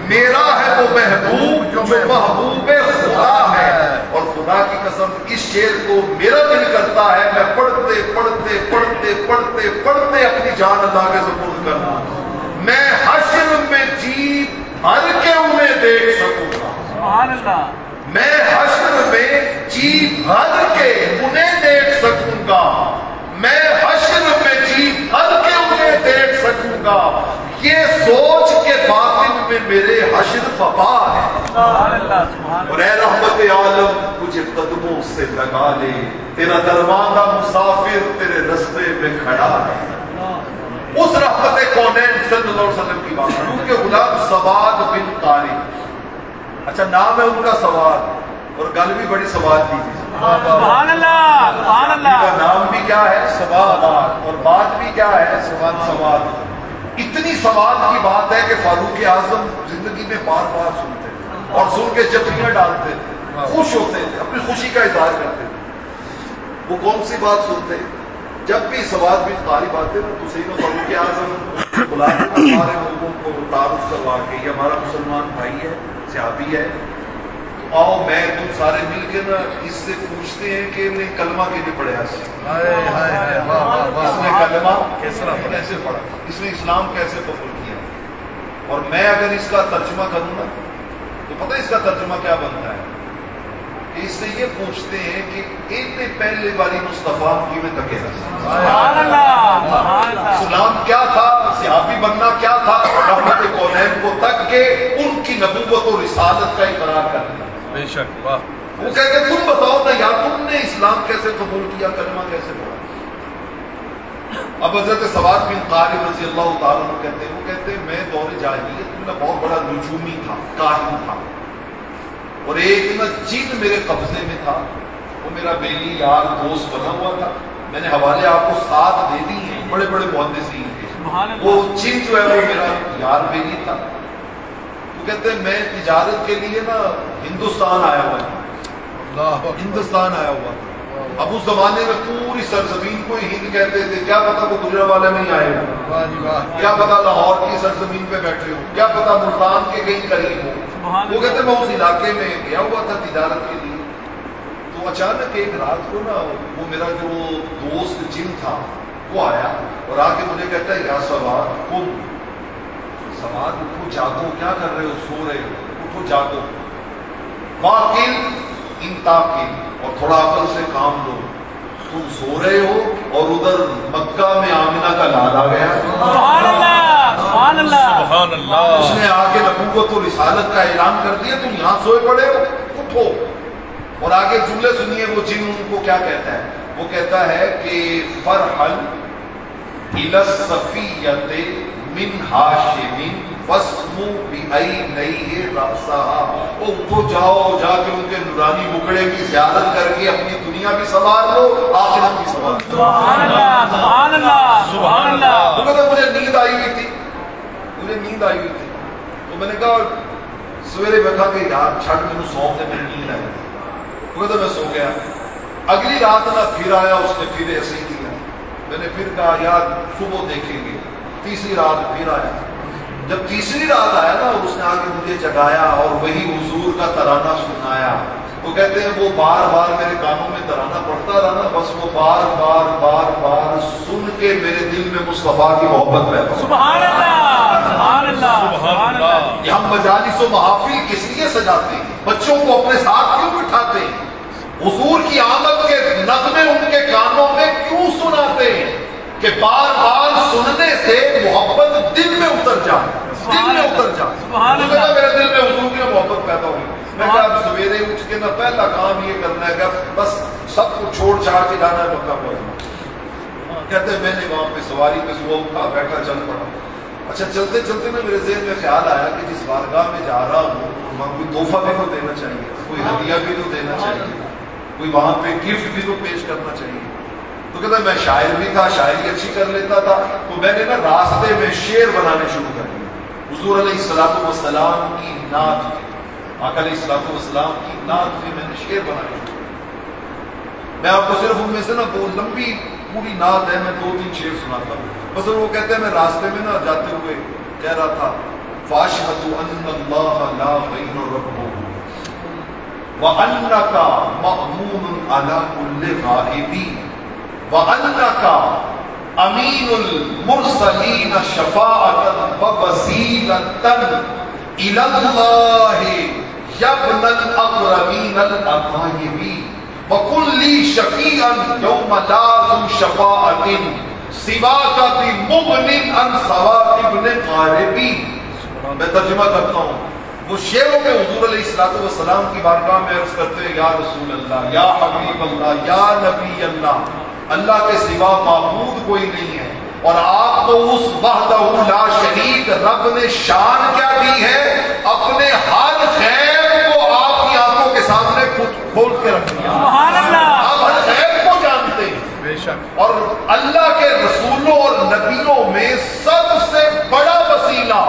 [SPEAKER 1] میرا ہے وہ محبوب جو محبوب خدا ہے، اور خدا کی قسم اس شعر کو میرا دل کرتا ہے میں پڑھتے پڑھتے پڑھتے پڑھتے پڑھتے اپنی جان اللہ کے سپرد کروں، میں حشر میں جی بھر کے انہیں دیکھ سکوں گا،
[SPEAKER 2] سبحان اللہ۔
[SPEAKER 1] میں حشر میں جی بھر کے انہیں دیکھ سکوں گا، میں حشر میں جی بھر کے انہیں دیکھ سکوں گا، یہ سوچ کے باطن میں میرے حشر پپا ہے۔
[SPEAKER 2] سبحان اللہ، سبحان اللہ۔
[SPEAKER 1] اور اے رحمت عالم مجھے قدموں سے لگا لے، تیرا درماندہ مسافر تیرے رستے میں کھڑا ہے۔ اس رحمت کونین صلی اللہ علیہ وسلم کی بات ہے، ان کے غلام سواد بن قاری، اچھا نام ہے ان کا سواد، اور گل بھی بڑی سواد کی تھی۔
[SPEAKER 2] سبحان اللہ، سبحان
[SPEAKER 1] ان کا
[SPEAKER 2] اللہ۔
[SPEAKER 1] نام بھی کیا ہے؟ سواد، اور بات بھی کیا ہے؟ سواد۔ اتنی سواد کی بات ہے کہ فاروق اعظم زندگی میں بار بار سنتے تھے، اور سن کے جفیاں ڈالتے تھے، خوش ہوتے تھے، اپنی خوشی کا اظہار کرتے تھے۔ وہ کون سی بات سنتے؟ جب بھی سواد بن قاری آتے نا تو سیدنا فاروق اعظم بلاتے سارے لوگوں کو تعارف کروا کے، یہ ہمارا مسلمان بھائی ہے، صحابی ہے، تو آؤ میں تم سارے مل کے نا اس سے پوچھتے ہیں کہ نے کلمہ کیسے پڑھا، اس نے کلمہ کیسے پڑھا، اس نے اسلام کیسے قبول کیا، اور میں اگر اس کا ترجمہ کروں نا تو پتہ اس کا ترجمہ کیا بنتا ہے کہ اس سے یہ پوچھتے ہیں کہ اتنے پہلے والی مصطفیٰ کی میں تکے
[SPEAKER 2] سبحان اللہ، سبحان اللہ۔
[SPEAKER 1] اسلام کیا تھا، صحابی بننا کیا تھا، رحمت کونین کو تک کے ان کی نبوت و رسالت کا اقرار کر دیا۔
[SPEAKER 3] بے شک، واہ۔
[SPEAKER 1] وہ کہتے ہیں تم بتاؤ نا یار تم نے اسلام کیسے قبول کیا، کلمہ کیسے پڑھا؟ اب حضرت سواد بن قاری رضی اللہ تعالیٰ عنہ کہتے ہیں، وہ کہتے ہیں میں دور جاہلیت میں بہت بڑا نجومی تھا، کاہن تھا، اور ایک نا جن میرے قبضے میں تھا، وہ میرا بیلی یار دوست بنا ہوا تھا، میں نے حوالے آپ کو ساتھ دے دی ہیں، بڑے بڑے محدثین کے، وہ جن جو ہے وہ میرا یار بیلی تھا۔ وہ کہتے ہیں میں تجارت کے لیے نا ہندوستان آیا ہوا تھا، ہندوستان آیا ہوا تھا۔ اب اس زمانے میں پوری سرزمین کو ہند کہتے تھے، کیا پتا وہ گجرانوالے میں ہی آئے ہو، کیا پتا لاہور کی سرزمین پہ بیٹھے ہو، کیا پتا ملتان کے کہیں قریب ہو۔ وہ کہتے میں اس علاقے میں گیا ہوا تھا تجارت کے لیے، تو اچانک ایک رات کو نا وہ میرا جو دوست جن تھا وہ آیا اور آ کے مجھے کہتا ہے یا سواد تم سواد اٹھو جاگو، کیا کر رہے ہو، سو رہے ہو، اٹھو جاگو، واقل انتاقل، اور تھوڑا عقل سے کام لو، تم سو رہے ہو اور ادھر مکہ میں آمنہ کا لال آ گیا،
[SPEAKER 2] سبحان اللہ سبحان اللہ
[SPEAKER 3] سبحان اللہ،
[SPEAKER 1] اس نے آ کے نبوت و رسالت کا اعلان کر دیا، تم یہاں سوئے پڑے ہو، اٹھو۔ اور آگے جملے سنیے وہ جن ان کو کیا کہتا ہے، وہ کہتا ہے کہ فرحل الی الصفیۃ من ہاشم واسمو بعینیہ رأسہا، او اٹھو جاؤ، جا کے ان کے نورانی مکڑے کی زیارت کر کے اپنی دنیا بھی سنوار لو، آخرت بھی سنوار لو۔
[SPEAKER 2] سبحان اللہ سبحان اللہ سبحان اللہ۔
[SPEAKER 1] وہ کہتا مجھے نیند آئی ہوئی تھی، مجھے نیند آئی ہوئی تھی، تو میں نے کہا سویرے میں کہا کہ یار چھٹ میں سو دے، میں نیند آئی، وہ کہتا میں سو گیا۔ اگلی رات نا پھر آیا، اس نے پھر ایسے ہی کیا، میں نے پھر کہا یار صبح دیکھیں گے، تیسری رات پھر آیا، جب تیسری رات آیا نا اس نے آگے مجھے جگایا اور وہی حضور کا ترانہ سنایا، وہ کہتے ہیں وہ بار بار میرے کانوں میں ترانہ پڑتا رہا نا، بس وہ بار بار بار بار سن کے میرے دل میں مصطفیٰ کی محبت پیدا ہوئی۔
[SPEAKER 2] سبحان اللہ سبحان اللہ سبحان اللہ۔
[SPEAKER 1] یہ ہم مجالس و محافل کس لیے سجاتے ہیں، بچوں کو اپنے ساتھ کیوں بٹھاتے ہیں، حضور کی آمد کے نغمے ان کے کانوں میں کیوں سناتے ہیں کہ بار بار سننے سے محبت دل میں اتر جائے، دل میں اتر جائے۔ میرے دل میں حضور کی محبت پیدا ہوئی، میں کہا اب سویرے اٹھ کے نا پہلا کام یہ کرنا ہے کہ بس سب کو چھوڑ چھاڑ کے جانا ہے مکہ پہنچنا۔ کہتے ہیں میں نے وہاں پہ سواری پہ صبح اٹھا، بیٹھا، چل پڑا۔ اچھا چلتے چلتے نا میرے ذہن میں خیال آیا کہ جس بارگاہ میں جا رہا ہوں وہاں کوئی تحفہ بھی تو دینا چاہیے، کوئی ہدیہ بھی تو دینا چاہیے، کوئی وہاں پہ گفٹ بھی تو پیش کرنا چاہیے۔ تو کہتا میں شاعر بھی تھا، شاعری اچھی کر لیتا تھا، تو میں نے نا راستے میں شعر بنانے شروع کر دیا، حضور علیہ الصلوۃ والسلام کی نعت کی، آقا علیہ الصلوۃ والسلام کی نعت کی میں نے شعر بنانے شروع کر دیا۔ میں آپ کو صرف ان میں سے نا وہ لمبی پوری نعت ہے، میں 2-3 شعر سناتا ہوں۔ مثلا وہ کہتے ہیں میں راستے میں نا جاتے ہوئے کہہ رہا تھا فاشهد ان اللہ لا غیر ربہ وانک مأمون علی کل غائب وانک امین المرسلین شفاعۃ ووسیلۃ الی اللہ یا ابن الاکرمین الاطیب وکن لی شفیعا یوم لا ذو شفاعۃ سواک بمغن عن ثواب قاربی۔ میں ترجمہ کرتا ہوں، وہ شعروں میں حضور علیہ الصلوۃ والسلام کی بارگاہ میں عرض کرتے ہیں یا رسول اللہ، یا حبیب اللہ، یا نبی اللہ، اللہ کے سوا معبود کوئی نہیں ہے، اور آپ کو اس وحدہ لا شریک رب نے شان کیا دی ہے، اپنے ہر غیب کو آپ کی آنکھوں کے سامنے کھول کے رکھ دیا،
[SPEAKER 2] سبحان اللہ،
[SPEAKER 1] آپ ہر غیب کو جانتے ہیں۔ اور اللہ کے رسولوں اور نبیوں میں سب سے بڑا وسیلہ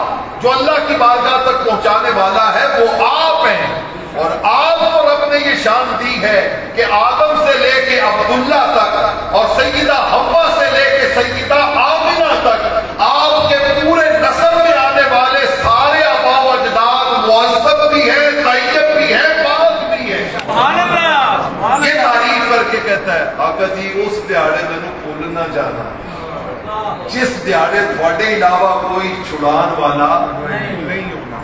[SPEAKER 1] جو اللہ کی بارگاہ تک پہنچانے والا ہے وہ آپ ہیں، اور آپ کو رب نے یہ شان دی ہے کہ آدم سے لے کے عبداللہ تک اور سیدہ حوا سے لے کے سیدہ آمنہ تک آپ کے پورے نسل میں آنے والے سارے آباء و اجداد معذب بھی ہیں، طیب بھی ہیں، پاک بھی ہیں۔
[SPEAKER 2] سبحان اللہ سبحان
[SPEAKER 1] یہ
[SPEAKER 2] اللہ۔
[SPEAKER 1] تعریف کر کے کہتا ہے آقا جی اس دیہڑے میں بھول نہ جانا جس دیہڑے تھوڑے علاوہ کوئی چھڑان والا نہیں ہونا،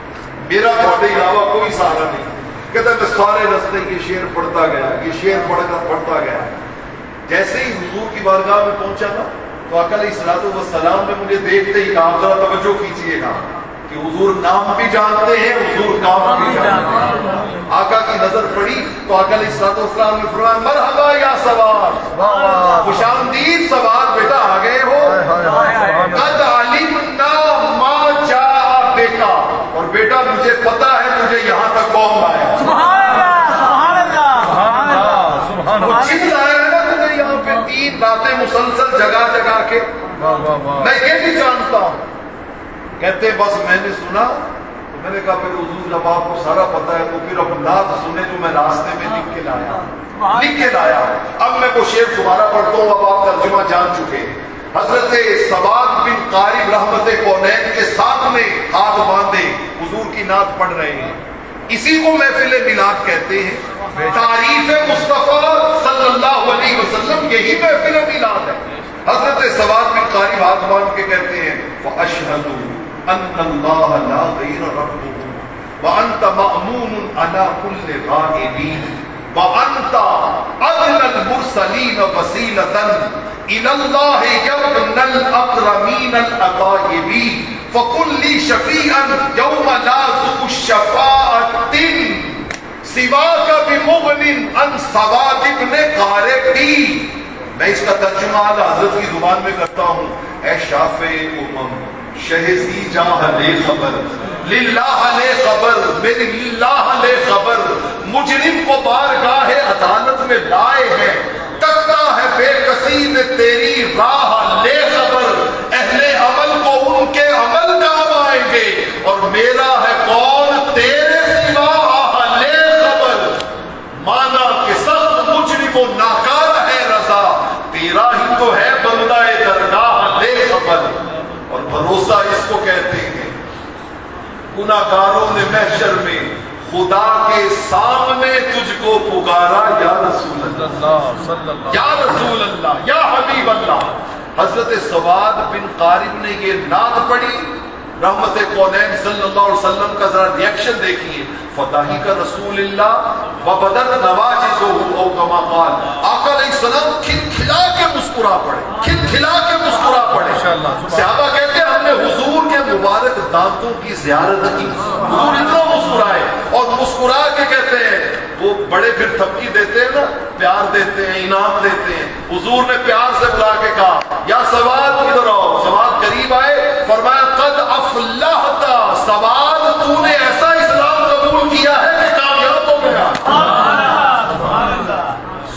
[SPEAKER 1] میرا تھوڑے علاوہ کوئی سہارا نہیں۔ کہتا ہے میں سارے رستے یہ شعر پڑھتا گیا، یہ شعر پڑھ کر پڑھتا گیا، جیسے ہی حضور کی بارگاہ میں پہنچا نا تو آقا علیہ الصلوۃ والسلام نے مجھے دیکھتے ہی کہا، ذرا توجہ کیجیے گا کہ حضور نام بھی جانتے ہیں، حضور کام بھی جانتے ہیں۔ آقا کی نظر پڑی تو آقا علیہ الصلوۃ والسلام نے فرمایا مرحبا یا سوار، خوش آمدید سوار، بیٹا آ گئے ہو، قد علمنا ما جاء بک، اور بیٹا مجھے پتا ہے تجھے یہاں تک کون لایا،
[SPEAKER 2] سبحان اللہ سبحان اللہ سبحان اللہ سبحان
[SPEAKER 1] وہ
[SPEAKER 2] اللہ۔
[SPEAKER 1] چیز لایا ہے نا تجھے یہاں پہ 3 راتیں مسلسل جگہ جگہ کے، میں یہ بھی جانتا ہوں۔ کہتے بس میں نے سنا تو میں نے کہا پھر حضور جب آپ کو سارا پتا ہے تو پھر اب نعت سنے جو میں راستے میں لکھ کے لایا۔ اب میں وہ شعر دوبارہ پڑھتا ہوں، اب آپ ترجمہ جان چکے۔ حضرت سباد بن قارب رحمت کونین کے ساتھ میں ہاتھ باندھے حضور کی نعت پڑھ رہے ہیں، اسی کو محفل میلاد کہتے ہیں۔ تعریف مصطفیٰ صلی اللہ علیہ وسلم یہی محفل میلاد ہے. حضرت سواد بن قاری ہاتھ باندھ کے کہتے ہیں وَأَشْهَدُ أَنَّ اللَّهَ لَا غَيْرَ رَبُّهُ وَأَنْتَ مَأْمُونٌ عَلَى كُلِّ غَائِبٍ وَأَنْتَ أَغْنَى الْمُرْسَلِينَ وَسِيلَةً إِلَى اللَّهِ يَبْنَ الْأَكْرَمِينَ الْأَطَيِّبِينَ فَقُلْ لِي شَفِيعًا يَوْمَ لَا ذُو الشَّفَاعَةِ سِوَاكَ بِمُغْنٍ عَنْ سَوَادِ بْنِ قَارِبٍ. میں اس کا ترجمہ حضرت کی زبان میں کرتا ہوں. اے شافع امم شہزی جاہ لے خبر للہ لے خبر میری للہ لے خبر مجرم کو بارگاہ عدالت میں لائے ہیں تکتا ہے بے کسی میں تیری راہ لے خبر اہل عمل کو ان کے عمل کام آئیں گے اور میرا ہے کون تیرے سوا لے خبر. مانا کہ سخت مجرم و ناکارہ ہے رضا تیرا ہی تو ہے بندہ درگاہ لے خبر. اور بھروسہ اس کو کہتے ہیں گناہگاروں نے محشر میں خدا کے سامنے تجھ کو پکارا یا رسول اللہ یا رسول اللہ یا حبیب اللہ. حضرت سواد بن قارب نے یہ نعت پڑھی رحمت کونین صلی اللہ علیہ وسلم کا ذرا ریاکشن دیکھیے. فتحی کا رسول اللہ وبدت نواجزہ او کما قال آقا علیہ السلام کھلکھلا کے مسکرا پڑے کھلکھلا کے مسکرا پڑے. صحابہ کہتے ہیں ہم نے حضور کے مبارک دانتوں کی زیارت کی حضور اتنا مسکرائے اور مسکرا کے کہتے ہیں وہ بڑے پھر تھپکی دیتے ہیں نا پیار دیتے ہیں انعام دیتے ہیں. حضور نے پیار سے بلا کے کہا یا سواد ادھر آؤ. سواد قریب آئے فرمایا قد افلحت سواد تو نے ایسا اسلام قبول کیا ہے کہ کامیاب ہو گیا.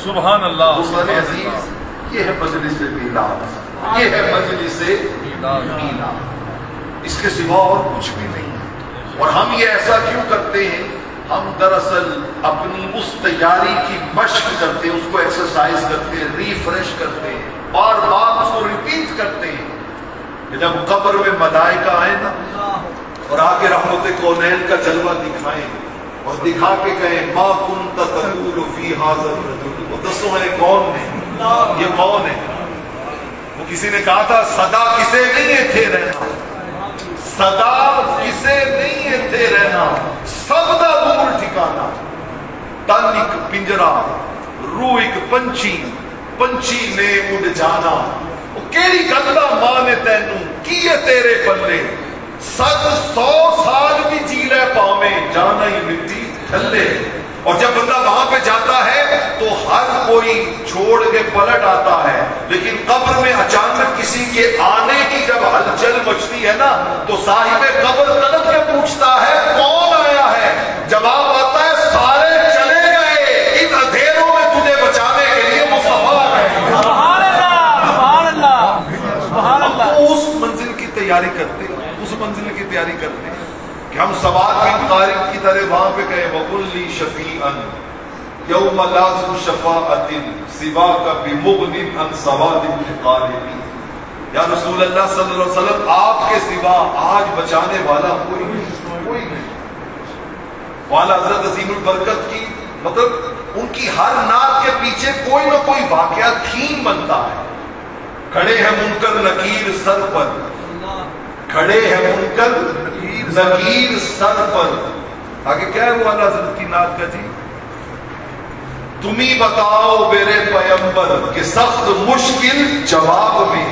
[SPEAKER 3] سبحان اللہ.
[SPEAKER 1] دوستان عزیز یہ ہے مجلس میلاد یہ ہے مجلس میلاد اس کے سوا اور کچھ بھی نہیں ہے. اور ہم یہ ایسا کیوں کرتے ہیں ہم دراصل اپنی اس تیاری کی مشق کرتے ہیں اس کو ایکسرسائز کرتے ہیں ریفریش کرتے ہیں بار بار اس کو ریپیٹ کرتے ہیں کہ جب قبر میں ملائکہ آئے نا اور آ کے رحمت کونین کا جلوہ دکھائیں اور دکھا کے کہیں ما کنت تقول فی ھذا الرجل وہ دسو ہے کون ہے یہ کون ہے. وہ کسی نے کہا تھا صدا کسے نہیں ہے تھے رہنا صدا کسے نہیں ہے تھے رہنا سب دا دور ٹھکانا تن ایک پنجرا روح ایک پنچھی پنچھی نے اڑ جانا وہ کیڑی گندا ماں نے تینوں کیے تیرے پلے 100 سال بھی جی لے پاویں جانا ہی مٹی تھلے. اور جب بندہ وہاں پہ جاتا ہے تو ہر کوئی چھوڑ کے پلٹ آتا ہے لیکن قبر میں اچانک کسی کے آنے کی جب ہلچل مچتی ہے نا تو صاحب قبر تڑپ کے پوچھتا ہے کون آیا ہے. جواب آتا ہے سارے چلے گئے ان اندھیروں میں تجھے بچانے کے لیے مصطفیٰ ہے.
[SPEAKER 2] سبحان اللہ سبحان اللہ سبحان اللہ.
[SPEAKER 1] تو اس منزل کی تیاری کرتے اس منزل کی تیاری کرتے ہیں کہ ہم سواد بن قارب کی طرح وہاں پہ کہیں وَقُلْ لِي شَفِيعًا يَوْمَ لَا ذُو شَفَاعَةٍ سِوَاكَ بِمُغْنٍ عَنْ سَوَادِ بْنِ قَارِبٍ. یا رسول اللہ صلی اللہ علیہ وسلم آپ کے سوا آج بچانے والا کوئی نہیں. والا حضرت عظیم البرکت کی مطلب ان کی ہر نعت کے پیچھے کوئی نہ کوئی واقعہ تھیم بنتا ہے. کھڑے ہیں منکر نکیر سر پر کھڑے ہیں منکر نکیر سر پر. آگے کیا ہے وہ اعلیٰ حضرت کی نعت کا جی تم ہی بتاؤ میرے پیغمبر کہ سخت مشکل جواب میں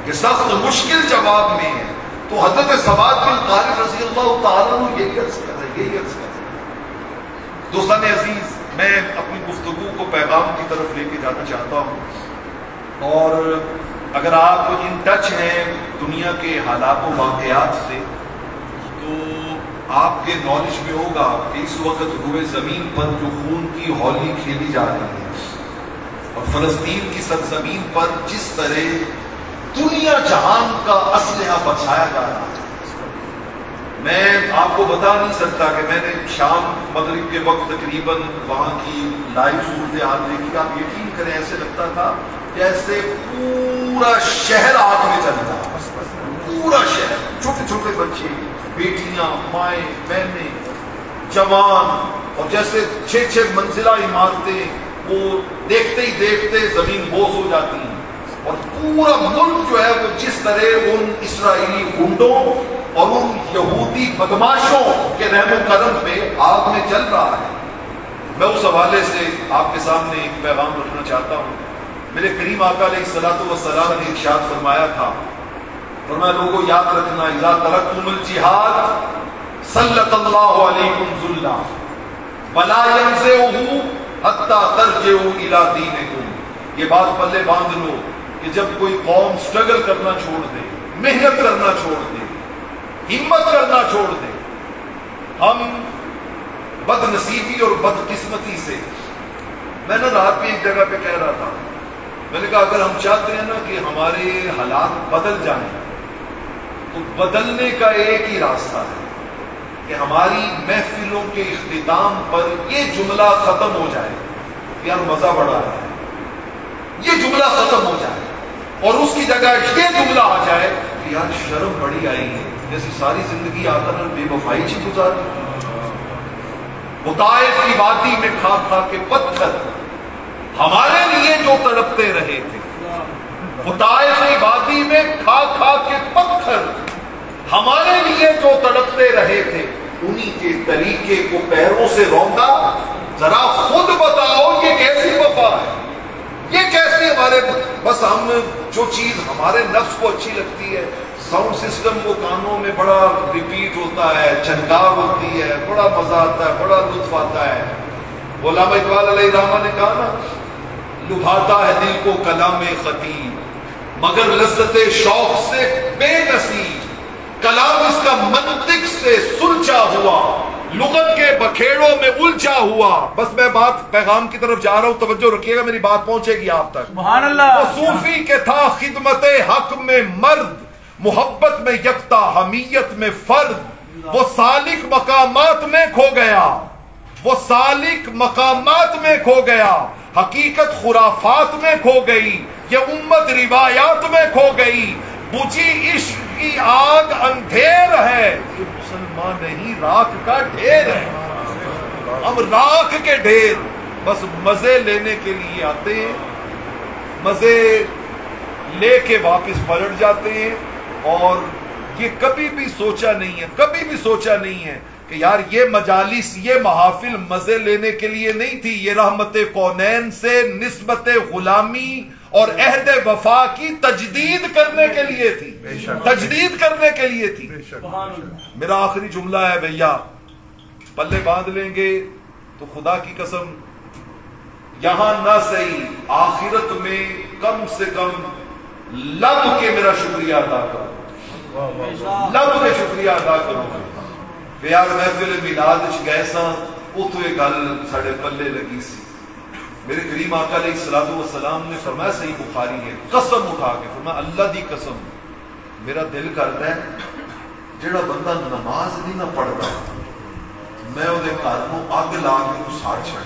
[SPEAKER 1] کہ سخت مشکل جواب میں ہے. تو حضرت سواد بن قارب رضی اللہ تعالیٰ عنہ یہی عرض کر رہے یہی عرض کر رہے. دوستان عزیز میں اپنی گفتگو کو پیغام کی طرف لے کے جانا چاہتا ہوں اور اگر آپ ان ٹچ ہیں دنیا کے حالات و واقعات سے تو آپ کے نالج میں ہوگا کہ اس وقت روئے زمین پر جو خون کی ہولی کھیلی جا رہی ہے اور فلسطین کی سرزمین پر جس طرح دنیا جہان کا اسلحہ بچایا جا رہا ہے. میں آپ کو بتا نہیں سکتا کہ میں نے شام مغرب کے وقت تقریباً وہاں کی لائیو صورتحال دیکھی. آپ یقین کریں ایسے لگتا تھا جیسے پورا شہر آگ میں چل رہا پورا شہر چھوٹے چھوٹے بچے بیٹیاں مائیں بہنیں جوان اور جیسے 6 منزلہ عمارتیں وہ دیکھتے ہی دیکھتے زمین بوس ہو جاتی ہیں، اور پورا ملک جو ہے وہ جس طرح ان اسرائیلی گنڈوں اور ان یہودی بدماشوں کے رحم و کرم پہ آگ میں جل رہا ہے۔ میں اس حوالے سے آپ کے سامنے ایک پیغام رکھنا چاہتا ہوں۔ میرے کریم آقا علیہ الصلوۃ والسلام نے ارشاد فرمایا تھا، فرمایا لوگوں یاد رکھنا اذا ترکتم الجہاد سلط اللہ علیکم ذلا ولا ينزعه حتی ترجعوا الی دینکم۔ یہ بات پلے باندھ لو کہ جب کوئی قوم سٹرگل کرنا چھوڑ دے، محنت کرنا چھوڑ دے، ہمت کرنا چھوڑ دے، ہم بد نصیبی اور بدقسمتی سے، میں نے رات میں ایک جگہ پہ کہہ رہا تھا، میں نے کہا اگر ہم چاہتے ہیں نا کہ ہمارے حالات بدل جائیں تو بدلنے کا ایک ہی راستہ ہے کہ ہماری محفلوں کے اختتام پر یہ جملہ ختم ہو جائے، یار مزہ بڑا ہے، یہ جملہ ختم ہو جائے، اور اس کی جگہ یہ جملہ آ جائے کہ یار شرم بڑی آئی ہے، جیسی ساری زندگی آتا نا بے وفائی چی گزاری۔ وہ طائف کی وادی میں کھا کھا کے پتھر ہمارے لیے جو تڑپتے رہے تھے، وہ طائف کی وادی میں کھا کھا کے پتھر ہمارے لیے جو تڑپتے رہے تھے، انہی کے طریقے کو پیروں سے روندا۔ ذرا خود بتاؤ یہ کیسی وفا ہے، یہ کیسی ہمارے، بس ہم جو چیز ہمارے نفس کو اچھی لگتی ہے، ساؤنڈ سسٹم وہ کانوں میں بڑا ریپیٹ ہوتا ہے، چھنکار ہوتی ہے، بڑا مزہ آتا ہے، بڑا لطف آتا ہے۔ علامہ اقبال علیہ الرحمہ نے کہا نا، لبھاتا ہے دل کو کلام خطیب مگر لذت شوق سے بے نصیب، کلام اس کا منطق سے سلجھا ہوا، لغت کے بکھیڑوں میں الجھا ہوا۔ بس میں بات پیغام کی طرف جا رہا ہوں، توجہ رکھیے گا، میری بات پہنچے گی آپ تک۔
[SPEAKER 2] سبحان اللہ۔
[SPEAKER 1] وہ صوفی کے تھا خدمت حق میں مرد، محبت میں یکتا حمیت میں فرد، وہ سالک مقامات میں کھو گیا، وہ سالک مقامات میں کھو گیا، حقیقت خرافات میں کھو گئی، یہ امت روایات میں کھو گئی، بجھی عشق کی آگ اندھیر ہے، یہ مسلمان نہیں راکھ کا ڈھیر ہے۔ ہم راکھ کے ڈھیر بس مزے لینے کے لیے آتے ہیں، مزے لے کے واپس پلٹ جاتے ہیں، اور یہ کبھی بھی سوچا نہیں ہے، کبھی بھی سوچا نہیں ہے کہ یار یہ مجالس، یہ محافل مزے لینے کے لیے نہیں تھی، یہ رحمت کونین سے نسبت غلامی اور عہد وفا کی تجدید کرنے کے لیے تھی، تجدید کرنے کے لیے تھی۔ میرا آخری جملہ ہے بھیا، پلے باندھ لیں گے تو خدا کی قسم یہاں نہ صحیح آخرت میں کم سے کم لب کے میرا شکریہ ادا کرو، لب کے شکریہ ادا کرو کہ یار محفل میلاد گئے سا اتو یہ گل ساڑے پلے لگی سی۔ میرے کریم آقا علیہ الصلوۃ والسلام نے فرمایا، صحیح بخاری ہے، قسم اٹھا کے فرمایا اللہ دی قسم میرا دل کرتا ہے جڑا بندہ نماز نہیں نہ پڑھتا میں وہ گھر کو اگ لا کے ساڑ چھڑ،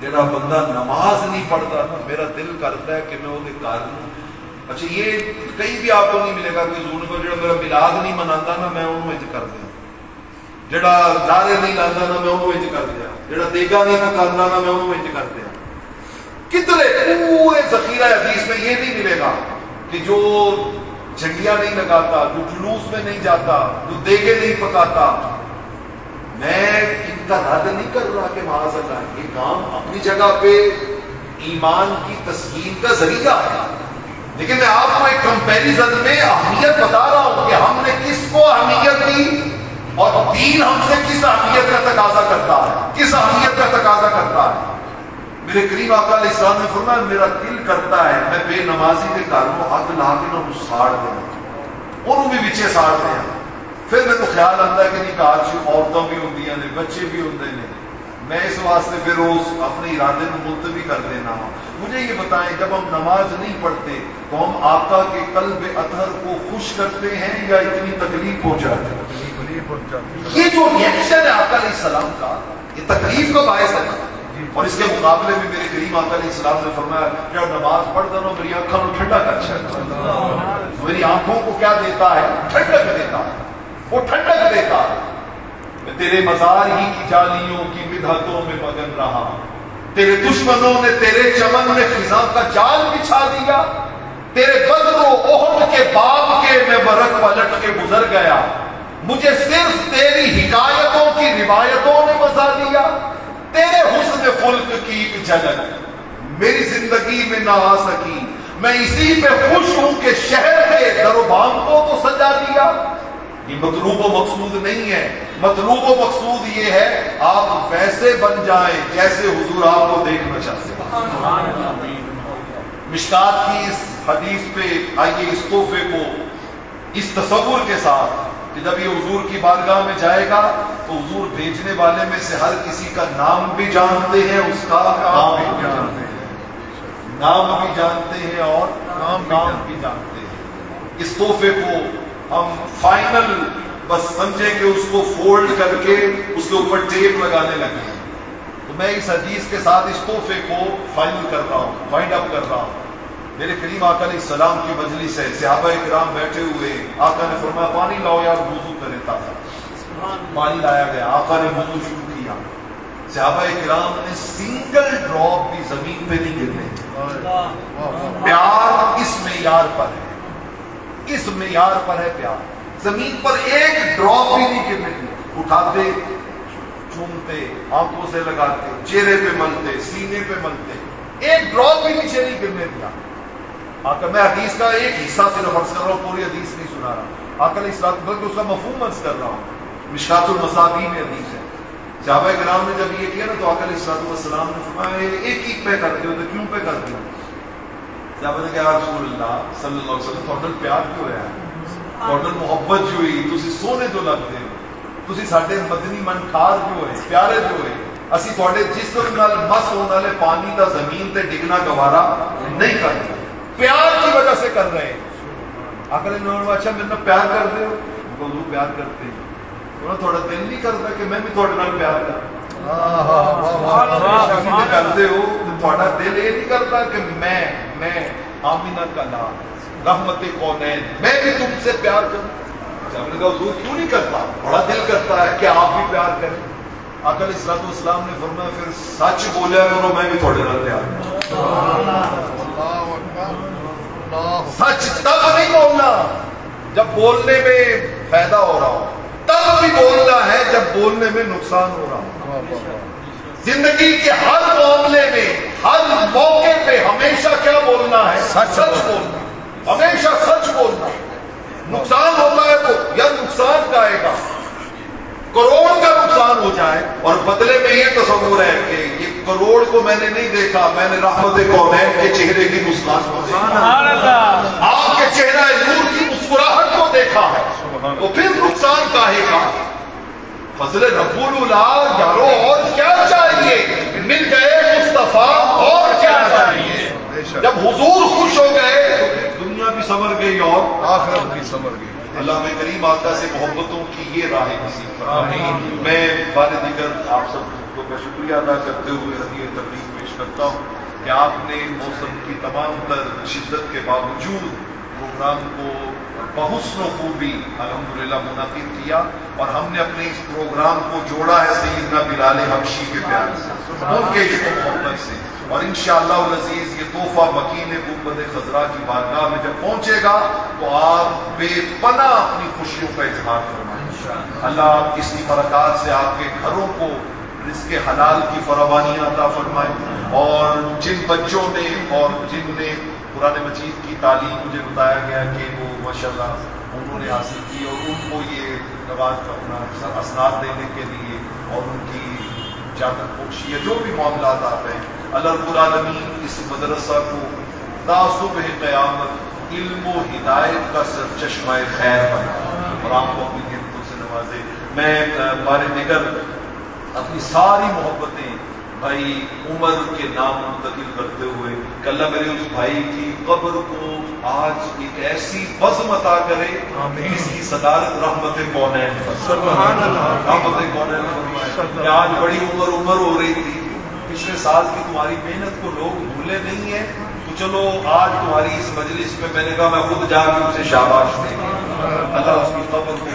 [SPEAKER 1] جڑا بندہ نماز نہیں پڑھتا میرا دل کرتا ہے کہ میں وہ گھر، اچھا یہ کہیں بھی آپ کو نہیں ملے گا کوئی زون کو جڑا میرا میلاد نہیں مناتا نا میں انہوں انج کر دیا، جڑا دارے نہیں لاتا نا میں انہوں انج کر دیا، جڑا دیگا نہیں نہ کرنا نا میں انہوں انج کر دیا۔ کتنے پورے ذخیرہ حدیث میں یہ نہیں ملے گا کہ جو جھنڈیاں نہیں لگاتا، جو جلوس میں نہیں جاتا، جو دیگے نہیں پکاتا، میں ان کا رد نہیں کر رہا کہ معاذ اللہ یہ کام اپنی جگہ پہ ایمان کی تسکین کا ذریعہ ہے، لیکن میں آپ کو ایک کمپیریزن میں اہمیت بتا رہا ہوں کہ ہم نے کس کو اہمیت دی اور دین ہم سے کس اہمیت کا تقاضا کرتا ہے، کس اہمیت کا تقاضا کرتا ہے۔ میرے کریم آقا علیہ السلام نے فرمایا میرا دل کرتا ہے میں بے نمازی کے کاروں اگ لا کے نہ ساڑ دیں، انہوں بھی بچے ساڑ دیں، پھر میرے خیال آتا ہے کہ نہیں کار عورتوں بھی ہوتی ہیں بچے بھی ہوتے ہیں، میں اس واسطے پھر اس اپنے ارادے کو ملتوی کر دینا ہوں۔ مجھے یہ بتائیں جب ہم نماز نہیں پڑھتے تو ہم آقا کے قلب اطہر کو خوش کرتے ہیں یا اتنی تکلیف پہنچاتے ہیں؟ یہ جو ریئیکشن ہے آقا علیہ السلام کا یہ تکلیف کا باعث ہے، اور اس کے مقابلے میں میرے کریم آقا علیہ السلام نے فرمایا جب نماز پڑھ دو میری آنکھوں کو ٹھنڈا کر چاہتا، میری آنکھوں کو کیا دیتا ہے؟ ٹھنڈک دیتا ہے، وہ ٹھنڈک دیتا ہے۔ میں تیرے مزار ہی کی جالیوں کی مدحتوں میں مگن رہا، تیرے دشمنوں نے تیرے چمن میں خزاں کا جال بچھا دیا، تیرے بدر و احد کے باب کے میں ورق پلٹ کے گزر گیا، مجھے صرف تیری حکایتوں کی روایتوں نے مزہ دیا، تیرے حسن خلق کی ایک جھلک میری زندگی میں نہ آ سکی، میں اسی پہ خوش ہوں کہ شہر کے در و بام کو تو سجا دیا۔ یہ مطلوب و مقصود نہیں ہے، مطلوب و مقصود یہ ہے آپ ویسے بن جائیں جیسے حضور آپ کو دیکھنا چاہتے ہیں۔ مشکات کی اس حدیث پہ آئیے اس تحفے کو اس تصور کے ساتھ کہ جب یہ حضور کی بارگاہ میں جائے گا تو حضور بھیجنے والے میں سے ہر کسی کا نام بھی جانتے ہیں، اس کا کام بھی جانتے ہیں، نام بھی جانتے ہیں اور کام بھی جانتے ہیں۔ اس تحفے کو ہم فائنل بس سمجھیں کہ اس کو فولڈ کر کے اس کے اوپر ٹیپ لگانے لگے، تو میں اس حدیث کے ساتھ اس تحفے کو فائنل کر رہا ہوں، فائنڈ اپ کر رہا ہوں۔ میرے کریم آقا علیہ السلام کی مجلس ہے، صحابہ کرام بیٹھے ہوئے، آقا نے فرمایا پانی لاؤ یار وضو کرے تھا، پانی لایا گیا، آقا نے وضو شروع کیا، صحابہ کرام نے سنگل ڈراپ بھی زمین پہ نہیں گرنے۔ پیار اس معیار پر ہے، اس معیار پر ہے پیار، زمین پر ایک ڈراپ بھی نہیں گرنے دیا، اٹھاتے چومتے آنکھوں سے لگاتے چہرے پہ ملتے سینے پہ ملتے، ایک ڈراپ بھی نیچے نہیں گرنے دیا۔ آقا میں حدیث کا ایک حصہ صرف عرض کر رہا ہوں، پوری حدیث نہیں سنا رہا، آقا علیہ السلام بلکہ اس کا مفہوم عرض کر رہا ہوں۔ مشکات المصابیح میں حدیث ہے، صحابہ کرام نے جب یہ کیا نا تو آقا علیہ السلام نے فرمایا ایک ایک پہ کر دیا، تو کیوں پہ کر دیا؟ صحابہ نے کہا رسول اللہ صلی اللہ علیہ وسلم تھوڑا پیار کیوں ہے، تھوڑا محبت جو ہوئی تسی سونے تو لگتے ہو، تسی ساڈے مدنی من ٹھار جو ہے پیارے جو ہے، اسی تھوڑے جسم نال مس ہونے والے پانی دا زمین تے ڈگنا گوارا نہیں کرتے، پیار کی وجہ سے کر رہے ہیں۔ آقا نے انہوں نے اچھا میرے پیار کر دے ہو، حضور پیار کرتے ہیں، انہوں تھوڑا دل نہیں کرتا کہ میں بھی تھوڑے نال پیار کرتا کرتے ہو، تھوڑا دل یہ نہیں کرتا کہ میں آمینہ کا نام رحمت کونین میں بھی تم سے پیار کروں؟ ہم نے کہا حضور کیوں نہیں کرتا؟ بڑا دل کرتا ہے کہ آپ بھی پیار کریں۔ آقا علیہ الصلوۃ والسلام نے فرمایا پھر سچ بولیا کرو میں بھی تھوڑے نال پیار کروں۔ سچ تب نہیں بولنا جب بولنے میں فائدہ ہو رہا ہو، تب بھی بولنا ہے جب بولنے میں نقصان ہو رہا ہو۔ زندگی کے ہر معاملے میں ہر موقع پہ ہمیشہ کیا بولنا ہے؟ سچ بولنا، ہمیشہ سچ بولنا۔ نقصان ہوتا ہے تو یا نقصان کا آئے گا، کروڑ کا نقصان ہو جائے اور بدلے میں یہ تصور ہے کہ یہ کروڑ کو میں نے نہیں دیکھا، میں نے رحمت کونین کے چہرے کی مسکراہٹ کو دیکھا، آپ کے چہرہ نور کی مسکراہٹ کو دیکھا ہے، تو پھر نقصان کاہے گا؟ فضل رب العلا یارو اور کیا چاہیے؟ مل گئے مصطفیٰ اور کیا چاہیے؟ جب حضور خوش ہو گئے تو دنیا بھی سنور گئی اور آخرت بھی سنور گئی۔ اللہ میں کریم آقا سے محبتوں کی یہ راہ نصیب فرمائے۔ میں بار دیگر آپ سب کو کا شکریہ ادا کرتے ہوئے ہدیہ تبریک پیش کرتا ہوں کہ آپ نے موسم کی تمام تر شدت کے باوجود پروگرام کو بحسن و خوبی الحمدللہ منعقد کیا، اور ہم نے اپنے اس پروگرام کو جوڑا ہے سیدنا بلال حبشی کے پیار سے، ان کے عشق و محبت سے، اور انشاءاللہ العزیز یہ تحفہ مکین گنبد خضرا کی بارگاہ میں جب پہنچے گا تو آپ بے پناہ اپنی خوشیوں کا اظہار فرمائیں۔ اللہ اس کی برکات سے آپ کے گھروں کو رزق حلال کی فراوانی عطا فرمائے، اور جن بچوں نے اور جن نے قرآن مجید کی تعلیم مجھے بتایا گیا کہ وہ ماشاءاللہ انہوں نے حاصل کی، اور ان کو یہ نواز اپنا اسناد دینے کے لیے اور ان کی جانت پوشی ہے جو بھی معاملات آتے ہیں، اللہ رب العالمین اس مدرسہ کو تا صبح قیامت علم و ہدایت کا سرچشمہ خیر بنا اور آپ کو اپنی نعمتوں سے نوازے۔ میں بار دیگر اپنی ساری محبتیں بھائی عمر کے نام منتقل کرتے ہوئے کہ اللہ میرے اس بھائی کی قبر کو آج ایک ایسی بزم عطا کرے جس کی صدارت رحمت کونین رحمت کونین فرمائے کہ آج بڑی عمر ہو رہی تھی، پچھلے سال کی تمہاری محنت کو لوگ بھولے نہیں ہیں، تو چلو آج تمہاری اس مجلس میں میں نے کہا میں خود جا کے اسے شاباش دیں گے، اللہ اس کی قبر کو